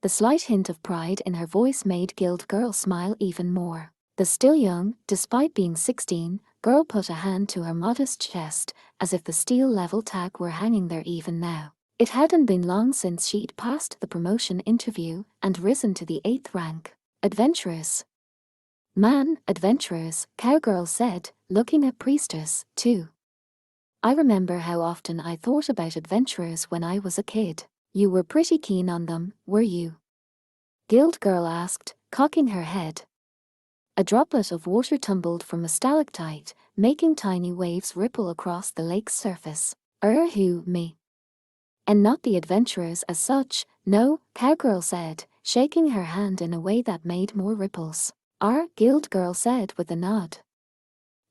The slight hint of pride in her voice made Guild Girl smile even more. The still young, despite being 16, girl put a hand to her modest chest, as if the steel level tag were hanging there even now. It hadn't been long since she'd passed the promotion interview and risen to the 8th rank. Adventurers. Man, adventurers, Cowgirl said, looking at Priestess, too. I remember how often I thought about adventurers when I was a kid. You were pretty keen on them, were you? Guild Girl asked, cocking her head. A droplet of water tumbled from a stalactite, making tiny waves ripple across the lake's surface. Who, me? And not the adventurers as such, no, Cowgirl said, shaking her hand in a way that made more ripples. Guild Girl said with a nod.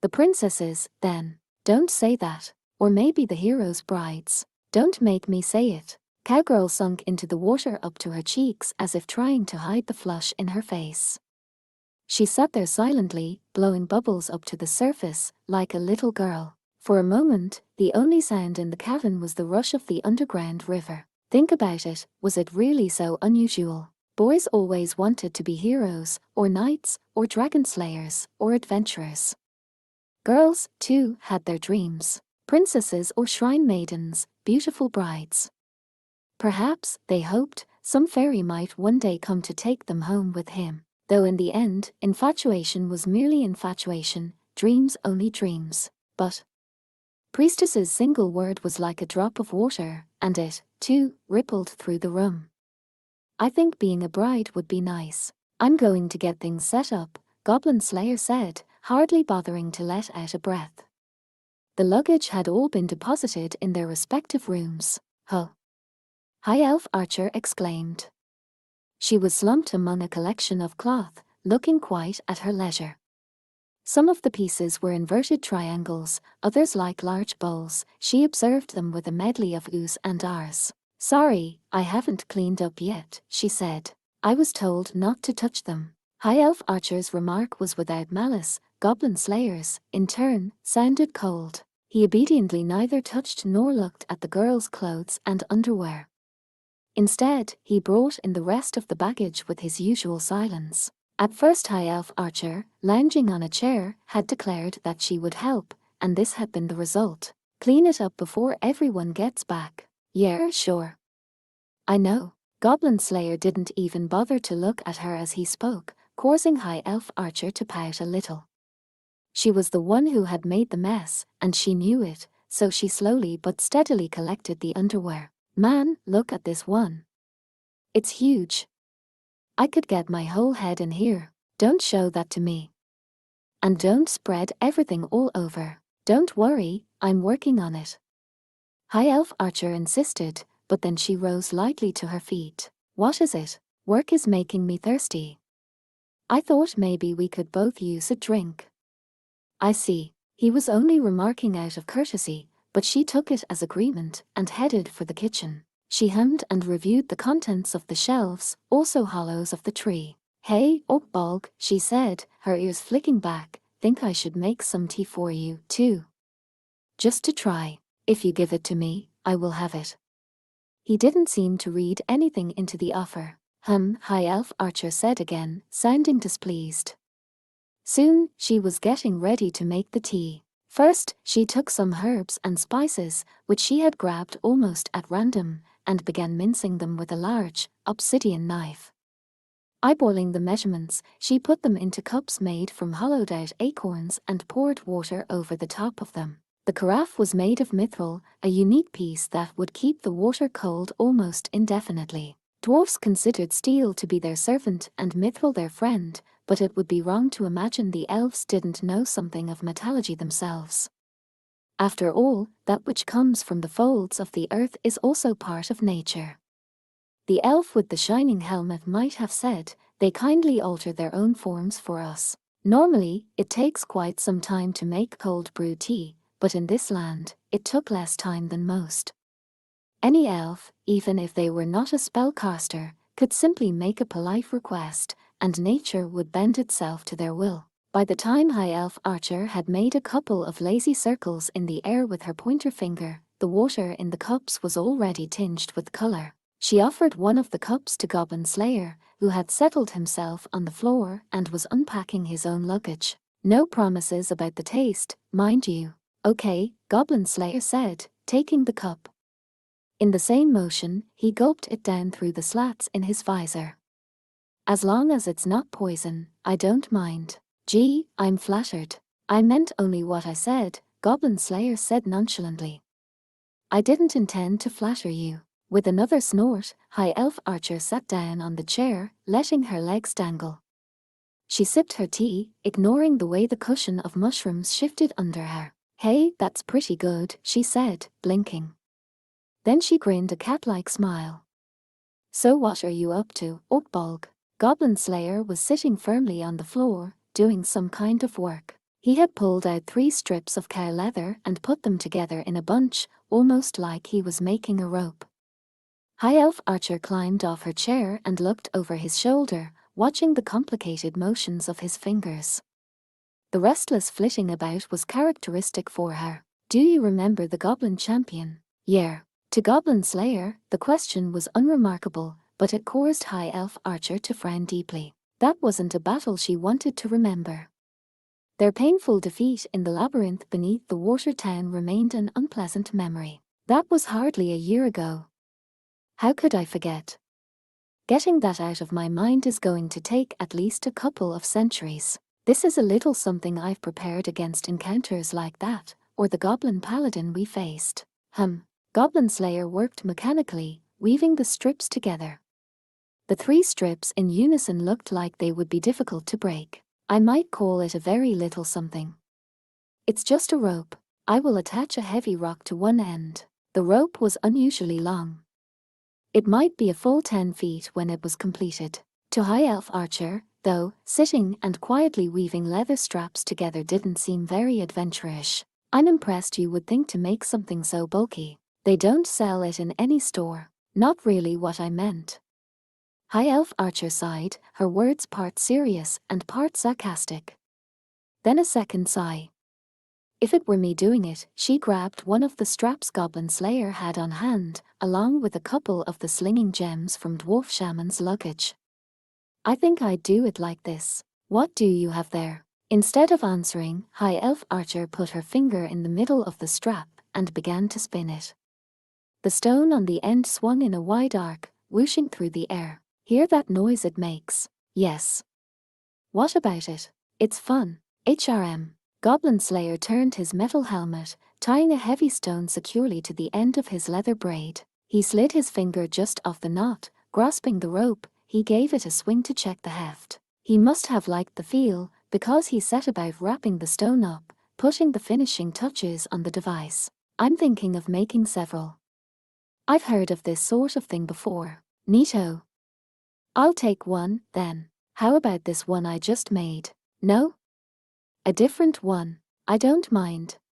The princesses, then. Don't say that. Or maybe the heroes' brides. Don't make me say it. Cowgirl sunk into the water up to her cheeks as if trying to hide the flush in her face. She sat there silently, blowing bubbles up to the surface, like a little girl. For a moment, the only sound in the cavern was the rush of the underground river. Think about it, was it really so unusual? Boys always wanted to be heroes, or knights, or dragon slayers, or adventurers. Girls, too, had their dreams. Princesses or shrine maidens, beautiful brides. Perhaps, they hoped, some fairy might one day come to take them home with him. Though in the end, infatuation was merely infatuation, dreams only dreams. But Priestess's single word was like a drop of water, and it, too, rippled through the room. I think being a bride would be nice. I'm going to get things set up, Goblin Slayer said, hardly bothering to let out a breath. The luggage had all been deposited in their respective rooms. Huh! High Elf Archer exclaimed. She was slumped among a collection of cloth, looking quite at her leisure. Some of the pieces were inverted triangles, others like large bowls. She observed them with a medley of oohs and ahs. Sorry, I haven't cleaned up yet, she said. I was told not to touch them. High Elf Archer's remark was without malice. Goblin Slayer's, in turn, sounded cold. He obediently neither touched nor looked at the girl's clothes and underwear. Instead, he brought in the rest of the baggage with his usual silence. At first High Elf Archer, lounging on a chair, had declared that she would help, and this had been the result. Clean it up before everyone gets back. Yeah, sure. I know. Goblin Slayer didn't even bother to look at her as he spoke, causing High Elf Archer to pout a little. She was the one who had made the mess, and she knew it, so she slowly but steadily collected the underwear. Man, look at this one. It's huge. I could get my whole head in here. Don't show that to me. And don't spread everything all over. Don't worry, I'm working on it. High Elf Archer insisted, but then she rose lightly to her feet. What is it? Work is making me thirsty. I thought maybe we could both use a drink. I see. He was only remarking out of courtesy, but she took it as agreement and headed for the kitchen. She hummed and reviewed the contents of the shelves, also hollows of the tree. "Hey, Oakbog," she said, her ears flicking back, "think I should make some tea for you, too? Just to try. If you give it to me, I will have it." He didn't seem to read anything into the offer. High Elf Archer said again, sounding displeased. Soon, she was getting ready to make the tea. First, she took some herbs and spices, which she had grabbed almost at random, and began mincing them with a large, obsidian knife. Eyeballing the measurements, she put them into cups made from hollowed-out acorns and poured water over the top of them. The carafe was made of mithril, a unique piece that would keep the water cold almost indefinitely. Dwarfs considered steel to be their servant and mithril their friend, but it would be wrong to imagine the elves didn't know something of metallurgy themselves. After all, that which comes from the folds of the earth is also part of nature. The elf with the shining helmet might have said, "They kindly alter their own forms for us. Normally, it takes quite some time to make cold brew tea, but in this land, it took less time than most." Any elf, even if they were not a spellcaster, could simply make a polite request, and nature would bend itself to their will. By the time High Elf Archer had made a couple of lazy circles in the air with her pointer finger, the water in the cups was already tinged with color. She offered one of the cups to Goblin Slayer, who had settled himself on the floor and was unpacking his own luggage. "No promises about the taste, mind you." "Okay," Goblin Slayer said, taking the cup. In the same motion, he gulped it down through the slats in his visor. "As long as it's not poison, I don't mind." "Gee, I'm flattered. I meant only what I said," Goblin Slayer said nonchalantly. "I didn't intend to flatter you." With another snort, High Elf Archer sat down on the chair, letting her legs dangle. She sipped her tea, ignoring the way the cushion of mushrooms shifted under her. "Hey, that's pretty good," she said, blinking. Then she grinned a cat-like smile. "So what are you up to, Oakbog?" Goblin Slayer was sitting firmly on the floor, doing some kind of work. He had pulled out 3 strips of cow leather and put them together in a bunch, almost like he was making a rope. High Elf Archer climbed off her chair and looked over his shoulder, watching the complicated motions of his fingers. The restless flitting about was characteristic for her. "Do you remember the Goblin Champion?" "Yeah." To Goblin Slayer, the question was unremarkable, but it caused High Elf Archer to frown deeply. That wasn't a battle she wanted to remember. Their painful defeat in the labyrinth beneath the water town remained an unpleasant memory. That was hardly a year ago. How could I forget? Getting that out of my mind is going to take at least a couple of centuries. This is a little something I've prepared against encounters like that, or the Goblin Paladin we faced. Goblin Slayer worked mechanically, weaving the strips together. The 3 strips in unison looked like they would be difficult to break. "I might call it a very little something. It's just a rope. I will attach a heavy rock to one end." The rope was unusually long. It might be a full 10 feet when it was completed. To High Elf Archer, though, sitting and quietly weaving leather straps together didn't seem very adventurous. "I'm impressed you would think to make something so bulky. They don't sell it in any store." "Not really what I meant." High Elf Archer sighed, her words part serious and part sarcastic. Then a second sigh. "If it were me doing it," she grabbed one of the straps Goblin Slayer had on hand, along with a couple of the slinging gems from Dwarf Shaman's luggage. "I think I'd do it like this. What do you have there?" Instead of answering, High Elf Archer put her finger in the middle of the strap and began to spin it. The stone on the end swung in a wide arc, whooshing through the air. "Hear that noise it makes?" "Yes." "What about it?" "It's fun." Goblin Slayer turned his metal helmet, tying a heavy stone securely to the end of his leather braid. He slid his finger just off the knot, grasping the rope. He gave it a swing to check the heft. He must have liked the feel, because he set about wrapping the stone up, putting the finishing touches on the device. "I'm thinking of making several. I've heard of this sort of thing before." "Neato." "I'll take one, then. How about this one I just made?" "No? A different one." "I don't mind."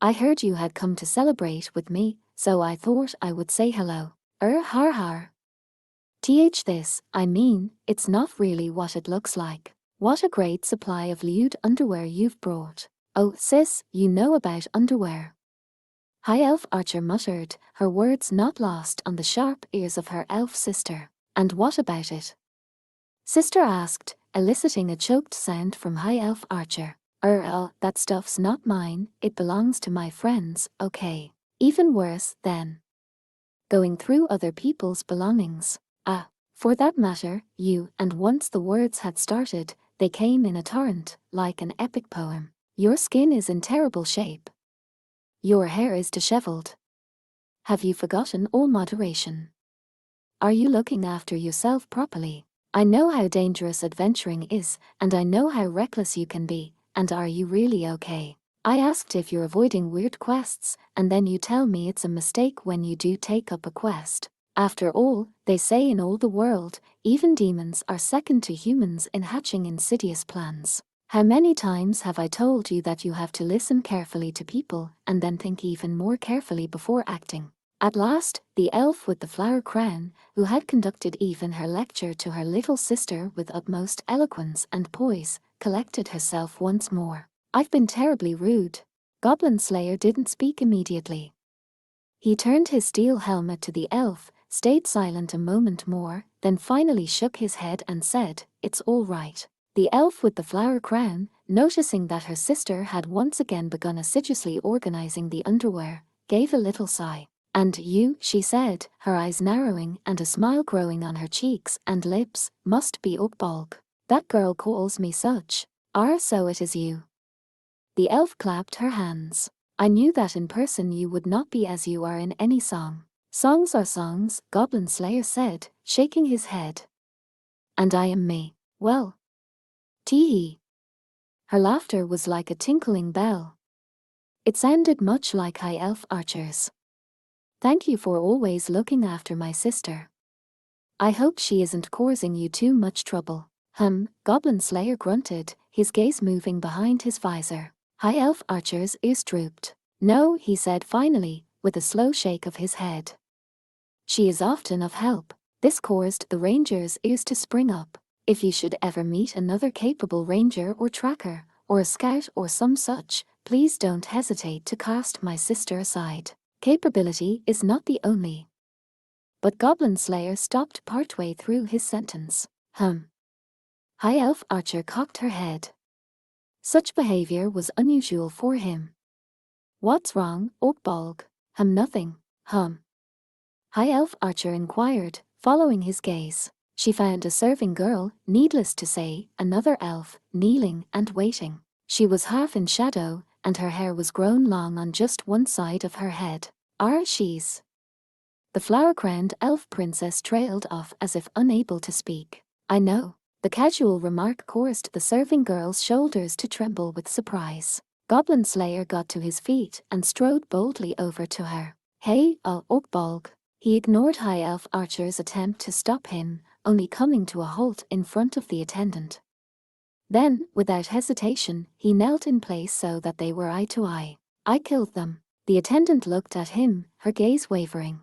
I heard you had come to celebrate with me, so I thought I would say hello. Har har. This, I mean, it's not really what it looks like. What a great supply of lewd underwear you've brought. Oh, sis, you know about underwear. High Elf Archer muttered, her words not lost on the sharp ears of her elf sister. And what about it? Sister asked, eliciting a choked sound from High Elf Archer. That stuff's not mine, it belongs to my friends, okay. Even worse, then. Going through other people's belongings. For that matter, you, and once the words had started, they came in a torrent, like an epic poem. Your skin is in terrible shape. Your hair is disheveled. Have you forgotten all moderation? Are you looking after yourself properly? I know how dangerous adventuring is, and I know how reckless you can be, and are you really okay? I asked if you're avoiding weird quests, and then you tell me it's a mistake when you do take up a quest. After all, they say in all the world, even demons are second to humans in hatching insidious plans. How many times have I told you that you have to listen carefully to people and then think even more carefully before acting? At last, the elf with the flower crown, who had conducted even her lecture to her little sister with utmost eloquence and poise, collected herself once more. I've been terribly rude. Goblin Slayer didn't speak immediately. He turned his steel helmet to the elf, stayed silent a moment more, then finally shook his head and said, "It's all right." The elf with the flower crown, noticing that her sister had once again begun assiduously organizing the underwear, gave a little sigh. "And you," she said, her eyes narrowing and a smile growing on her cheeks and lips, "must be Oakbolg. That girl calls me such. So it is you." The elf clapped her hands. "I knew that in person you would not be as you are in any song." "Songs are songs," Goblin Slayer said, shaking his head. "And I am me. Well. Tee-hee." Her laughter was like a tinkling bell. It sounded much like High Elf Archer's. "Thank you for always looking after my sister. I hope she isn't causing you too much trouble." Goblin Slayer grunted, his gaze moving behind his visor. High Elf Archer's ears drooped. "No," he said finally, with a slow shake of his head. "She is often of help." This caused the ranger's ears to spring up. "If you should ever meet another capable ranger or tracker, or a scout or some such, please don't hesitate to cast my sister aside. Capability is not the only." But Goblin Slayer stopped partway through his sentence. High Elf Archer cocked her head. Such behavior was unusual for him. "What's wrong, Oakbolg?" Nothing. High Elf Archer inquired, following his gaze. She found a serving girl, needless to say, another elf, kneeling and waiting. She was half in shadow, and her hair was grown long on just one side of her head. She's..." The flower-crowned elf princess trailed off as if unable to speak. "I know." The casual remark caused the serving girl's shoulders to tremble with surprise. Goblin Slayer got to his feet and strode boldly over to her. "Hey, Oakbolg." He ignored High Elf Archer's attempt to stop him, only coming to a halt in front of the attendant. Then, without hesitation, he knelt in place so that they were eye to eye. "I killed them." The attendant looked at him, her gaze wavering.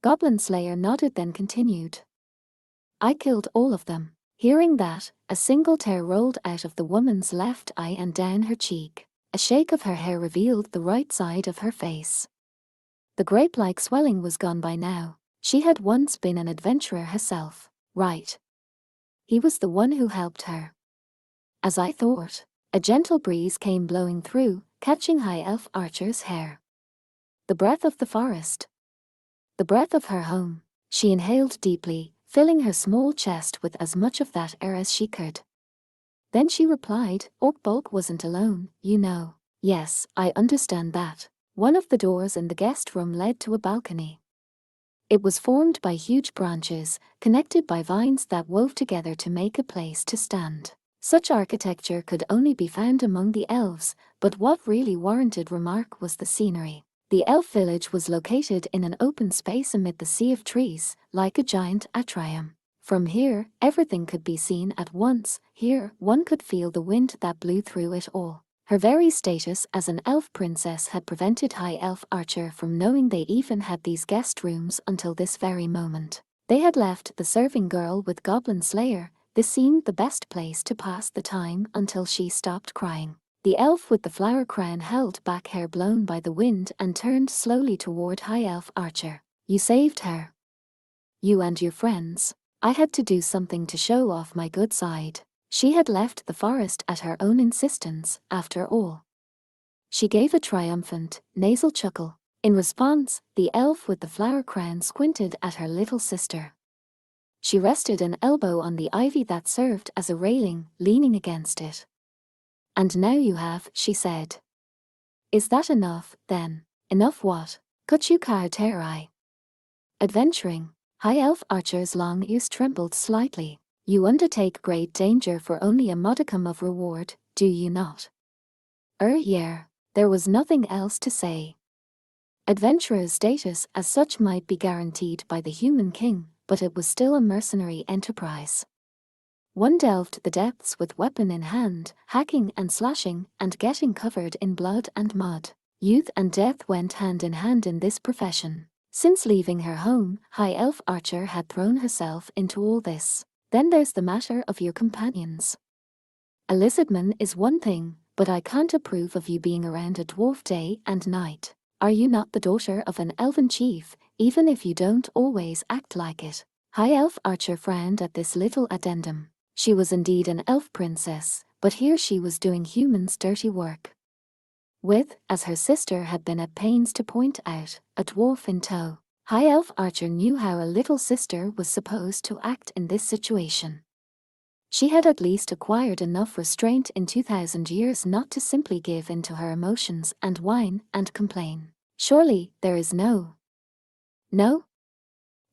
Goblin Slayer nodded, then continued. I killed all of them. Hearing that, a single tear rolled out of the woman's left eye and down her cheek. A shake of her hair revealed the right side of her face. The grape-like swelling was gone by now. She had once been an adventurer herself. Right. He was the one who helped her. As I thought. A gentle breeze came blowing through, catching High Elf Archer's hair. The breath of the forest. The breath of her home. She inhaled deeply, filling her small chest with as much of that air as she could. Then she replied, Orkbolg wasn't alone, you know. Yes, I understand that. One of the doors in the guest room led to a balcony. It was formed by huge branches, connected by vines that wove together to make a place to stand. Such architecture could only be found among the elves, but what really warranted remark was the scenery. The elf village was located in an open space amid the sea of trees, like a giant atrium. From here, everything could be seen at once. Here, one could feel the wind that blew through it all. Her very status as an elf princess had prevented High Elf Archer from knowing they even had these guest rooms until this very moment. They had left the serving girl with Goblin Slayer. This seemed the best place to pass the time until she stopped crying. The elf with the flower crown held back hair blown by the wind and turned slowly toward High Elf Archer. You saved her. You and your friends. I had to do something to show off my good side. She had left the forest at her own insistence, after all. She gave a triumphant, nasal chuckle. In response, the elf with the flower crown squinted at her little sister. She rested an elbow on the ivy that served as a railing, leaning against it. And now you have, she said. Is that enough, then? Enough what? Kuchukaterai. Adventuring. High Elf Archer's long ears trembled slightly. You undertake great danger for only a modicum of reward, do you not? Yeah. There was nothing else to say. Adventurer's status as such might be guaranteed by the human king, but it was still a mercenary enterprise. One delved the depths with weapon in hand, hacking and slashing, and getting covered in blood and mud. Youth and death went hand in hand in this profession. Since leaving her home, High Elf Archer had thrown herself into all this. Then there's the matter of your companions. A lizardman is one thing, but I can't approve of you being around a dwarf day and night. Are you not the daughter of an elven chief, even if you don't always act like it? High Elf Archer frowned at this little addendum. She was indeed an elf princess, but here she was doing humans' dirty work. With, as her sister had been at pains to point out, a dwarf in tow. High Elf Archer knew how a little sister was supposed to act in this situation. She had at least acquired enough restraint in 2,000 years not to simply give in to her emotions and whine and complain. Surely, there is no. No?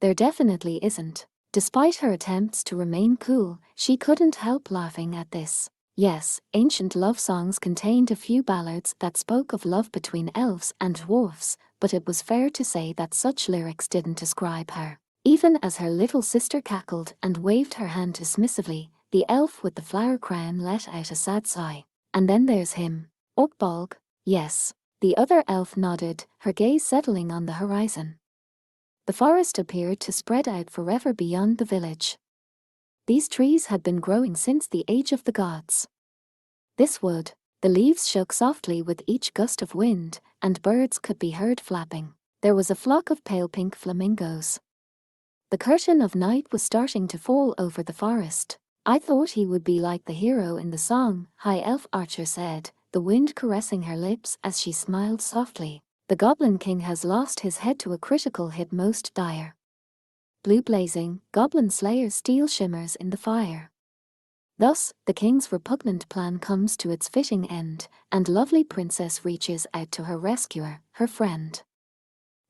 There definitely isn't. Despite her attempts to remain cool, she couldn't help laughing at this. Yes, ancient love songs contained a few ballads that spoke of love between elves and dwarfs, but it was fair to say that such lyrics didn't describe her. Even as her little sister cackled and waved her hand dismissively, the elf with the flower crown let out a sad sigh. And then there's him. Orkbolg. Yes. The other elf nodded, her gaze settling on the horizon. The forest appeared to spread out forever beyond the village. These trees had been growing since the age of the gods. This wood, the leaves shook softly with each gust of wind, and birds could be heard flapping. There was a flock of pale pink flamingos. The curtain of night was starting to fall over the forest. I thought he would be like the hero in the song, High Elf Archer said, the wind caressing her lips as she smiled softly. The Goblin King has lost his head to a critical hit most dire. Blue blazing, Goblin Slayer's steel shimmers in the fire. Thus, the king's repugnant plan comes to its fitting end, and lovely princess reaches out to her rescuer, her friend.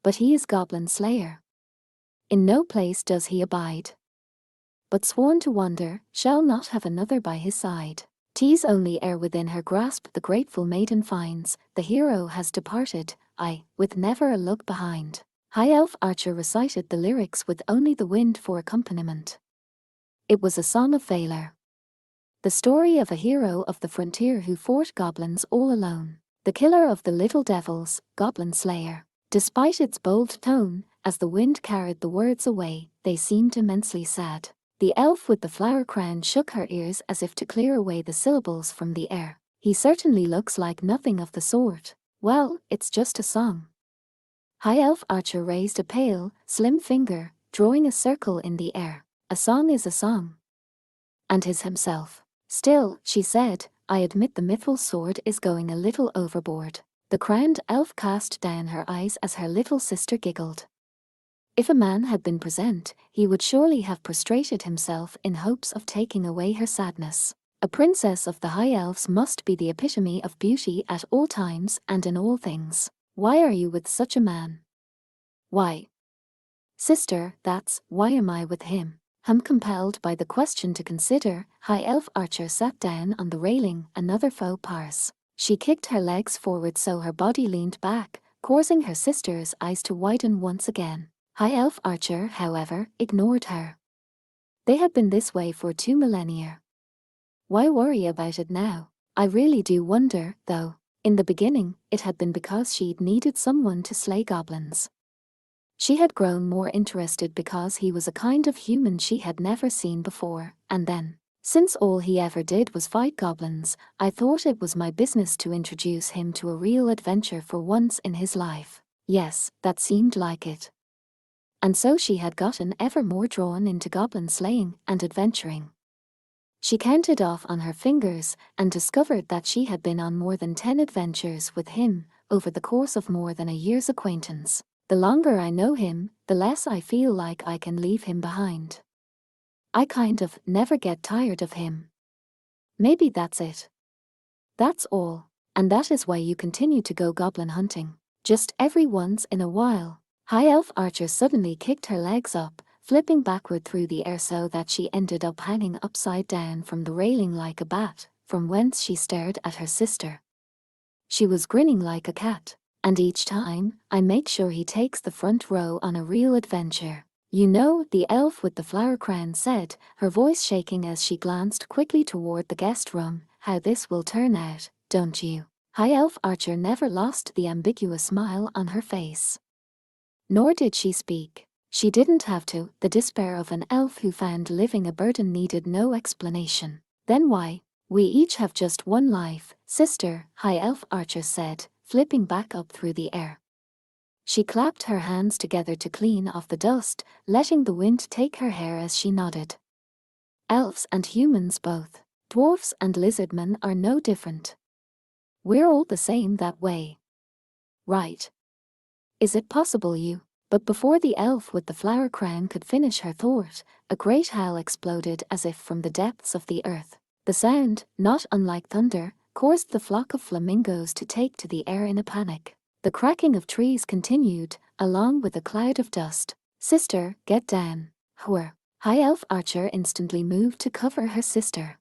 But he is Goblin Slayer. In no place does he abide. But sworn to wander, shall not have another by his side. 'Tis only ere within her grasp the grateful maiden finds, the hero has departed, aye, with never a look behind. High Elf Archer recited the lyrics with only the wind for accompaniment. It was a song of valor. The story of a hero of the frontier who fought goblins all alone. The killer of the little devils, Goblin Slayer. Despite its bold tone, as the wind carried the words away, they seemed immensely sad. The elf with the flower crown shook her ears as if to clear away the syllables from the air. He certainly looks like nothing of the sort. Well, it's just a song. High Elf Archer raised a pale, slim finger, drawing a circle in the air. A song is a song. And his himself. Still, she said, I admit the mythful sword is going a little overboard. The crowned elf cast down her eyes as her little sister giggled. If a man had been present, he would surely have prostrated himself in hopes of taking away her sadness. A princess of the high elves must be the epitome of beauty at all times and in all things. Why are you with such a man? Why? Sister, that's, why am I with him? Compelled by the question to consider, High Elf Archer sat down on the railing, another faux pas. She kicked her legs forward so her body leaned back, causing her sister's eyes to widen once again. High Elf Archer, however, ignored her. They had been this way for 2 millennia. Why worry about it now? I really do wonder, though. In the beginning, it had been because she'd needed someone to slay goblins. She had grown more interested because he was a kind of human she had never seen before, and then, since all he ever did was fight goblins, I thought it was my business to introduce him to a real adventure for once in his life. Yes, that seemed like it. And so she had gotten ever more drawn into goblin slaying and adventuring. She counted off on her fingers and discovered that she had been on more than 10 adventures with him over the course of more than a year's acquaintance. The longer I know him, the less I feel like I can leave him behind. I kind of never get tired of him. Maybe that's it. That's all. And that is why you continue to go goblin hunting. Just every once in a while. High Elf Archer suddenly kicked her legs up, flipping backward through the air so that she ended up hanging upside down from the railing like a bat, from whence she stared at her sister. She was grinning like a cat. And each time, I make sure he takes the front row on a real adventure. You know, the elf with the flower crown said, her voice shaking as she glanced quickly toward the guest room, how this will turn out, don't you? High Elf Archer never lost the ambiguous smile on her face. Nor did she speak. She didn't have to. The despair of an elf who found living a burden needed no explanation. Then why? We each have just one life, sister, High Elf Archer said, flipping back up through the air. She clapped her hands together to clean off the dust, letting the wind take her hair as she nodded. Elves and humans both, dwarfs and lizardmen are no different. We're all the same that way. Right. Is it possible you? But before the elf with the flower crown could finish her thought, a great howl exploded as if from the depths of the earth. The sound, not unlike thunder, caused the flock of flamingos to take to the air in a panic. The cracking of trees continued, along with a cloud of dust. Sister, get down. Whir. High Elf Archer instantly moved to cover her sister.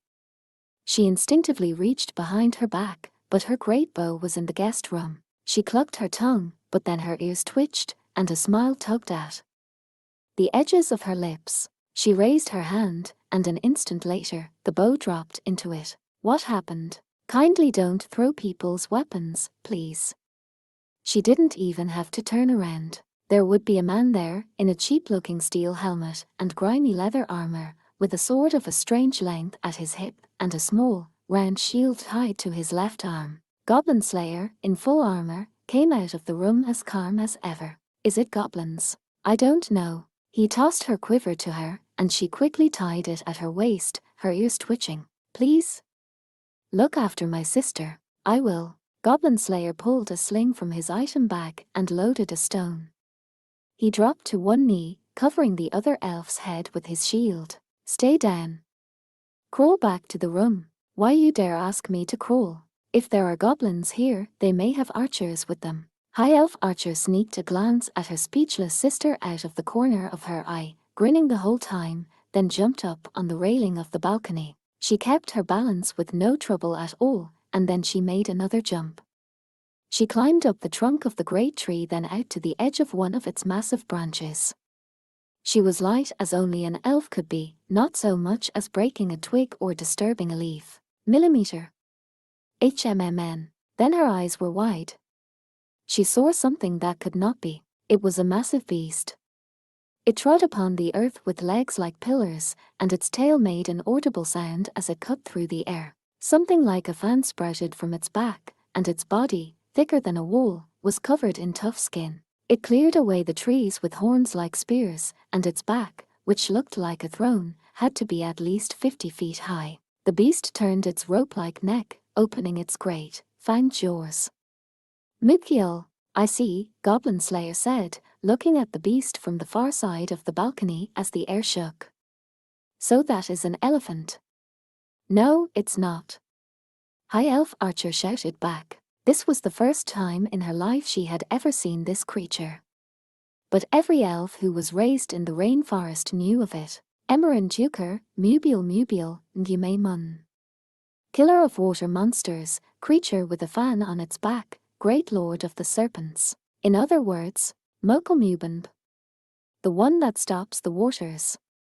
She instinctively reached behind her back, but her great bow was in the guest room. She clucked her tongue, but then her ears twitched, and a smile tugged at the edges of her lips. She raised her hand, and an instant later, the bow dropped into it. What happened? Kindly don't throw people's weapons, please. She didn't even have to turn around. There would be a man there, in a cheap-looking steel helmet and grimy leather armor, with a sword of a strange length at his hip and a small, round shield tied to his left arm. Goblin Slayer, in full armor, came out of the room as calm as ever. Is it goblins? I don't know. He tossed her quiver to her, and she quickly tied it at her waist, her ears twitching. Please? Look after my sister. I will. Goblin Slayer pulled a sling from his item bag and loaded a stone. He dropped to one knee, covering the other elf's head with his shield. Stay down. Crawl back to the room. Why you dare ask me to crawl? If there are goblins here, they may have archers with them. High Elf Archer sneaked a glance at her speechless sister out of the corner of her eye, grinning the whole time, then jumped up on the railing of the balcony. She kept her balance with no trouble at all, and then she made another jump. She climbed up the trunk of the great tree, then out to the edge of one of its massive branches. She was light as only an elf could be, not so much as breaking a twig or disturbing a leaf. Millimeter. HMMN. Then her eyes were wide. She saw something that could not be. It was a massive beast. It trod upon the earth with legs like pillars, and its tail made an audible sound as it cut through the air. Something like a fan sprouted from its back, and its body, thicker than a wall, was covered in tough skin. It cleared away the trees with horns like spears, and its back, which looked like a throne, had to be at least 50 feet high. The beast turned its rope-like neck, opening its great, fanged jaws. Mukiel, I see, Goblin Slayer said, looking at the beast from the far side of the balcony as the air shook. So that is an elephant. No, it's not. High Elf Archer shouted back. This was the first time in her life she had ever seen this creature. But every elf who was raised in the rainforest knew of it. Emerin Duker, Mubiel, Ngume Mun. Killer of water monsters, creature with a fan on its back, great lord of the serpents. In other words, Mokelmuband. The one that stops the waters.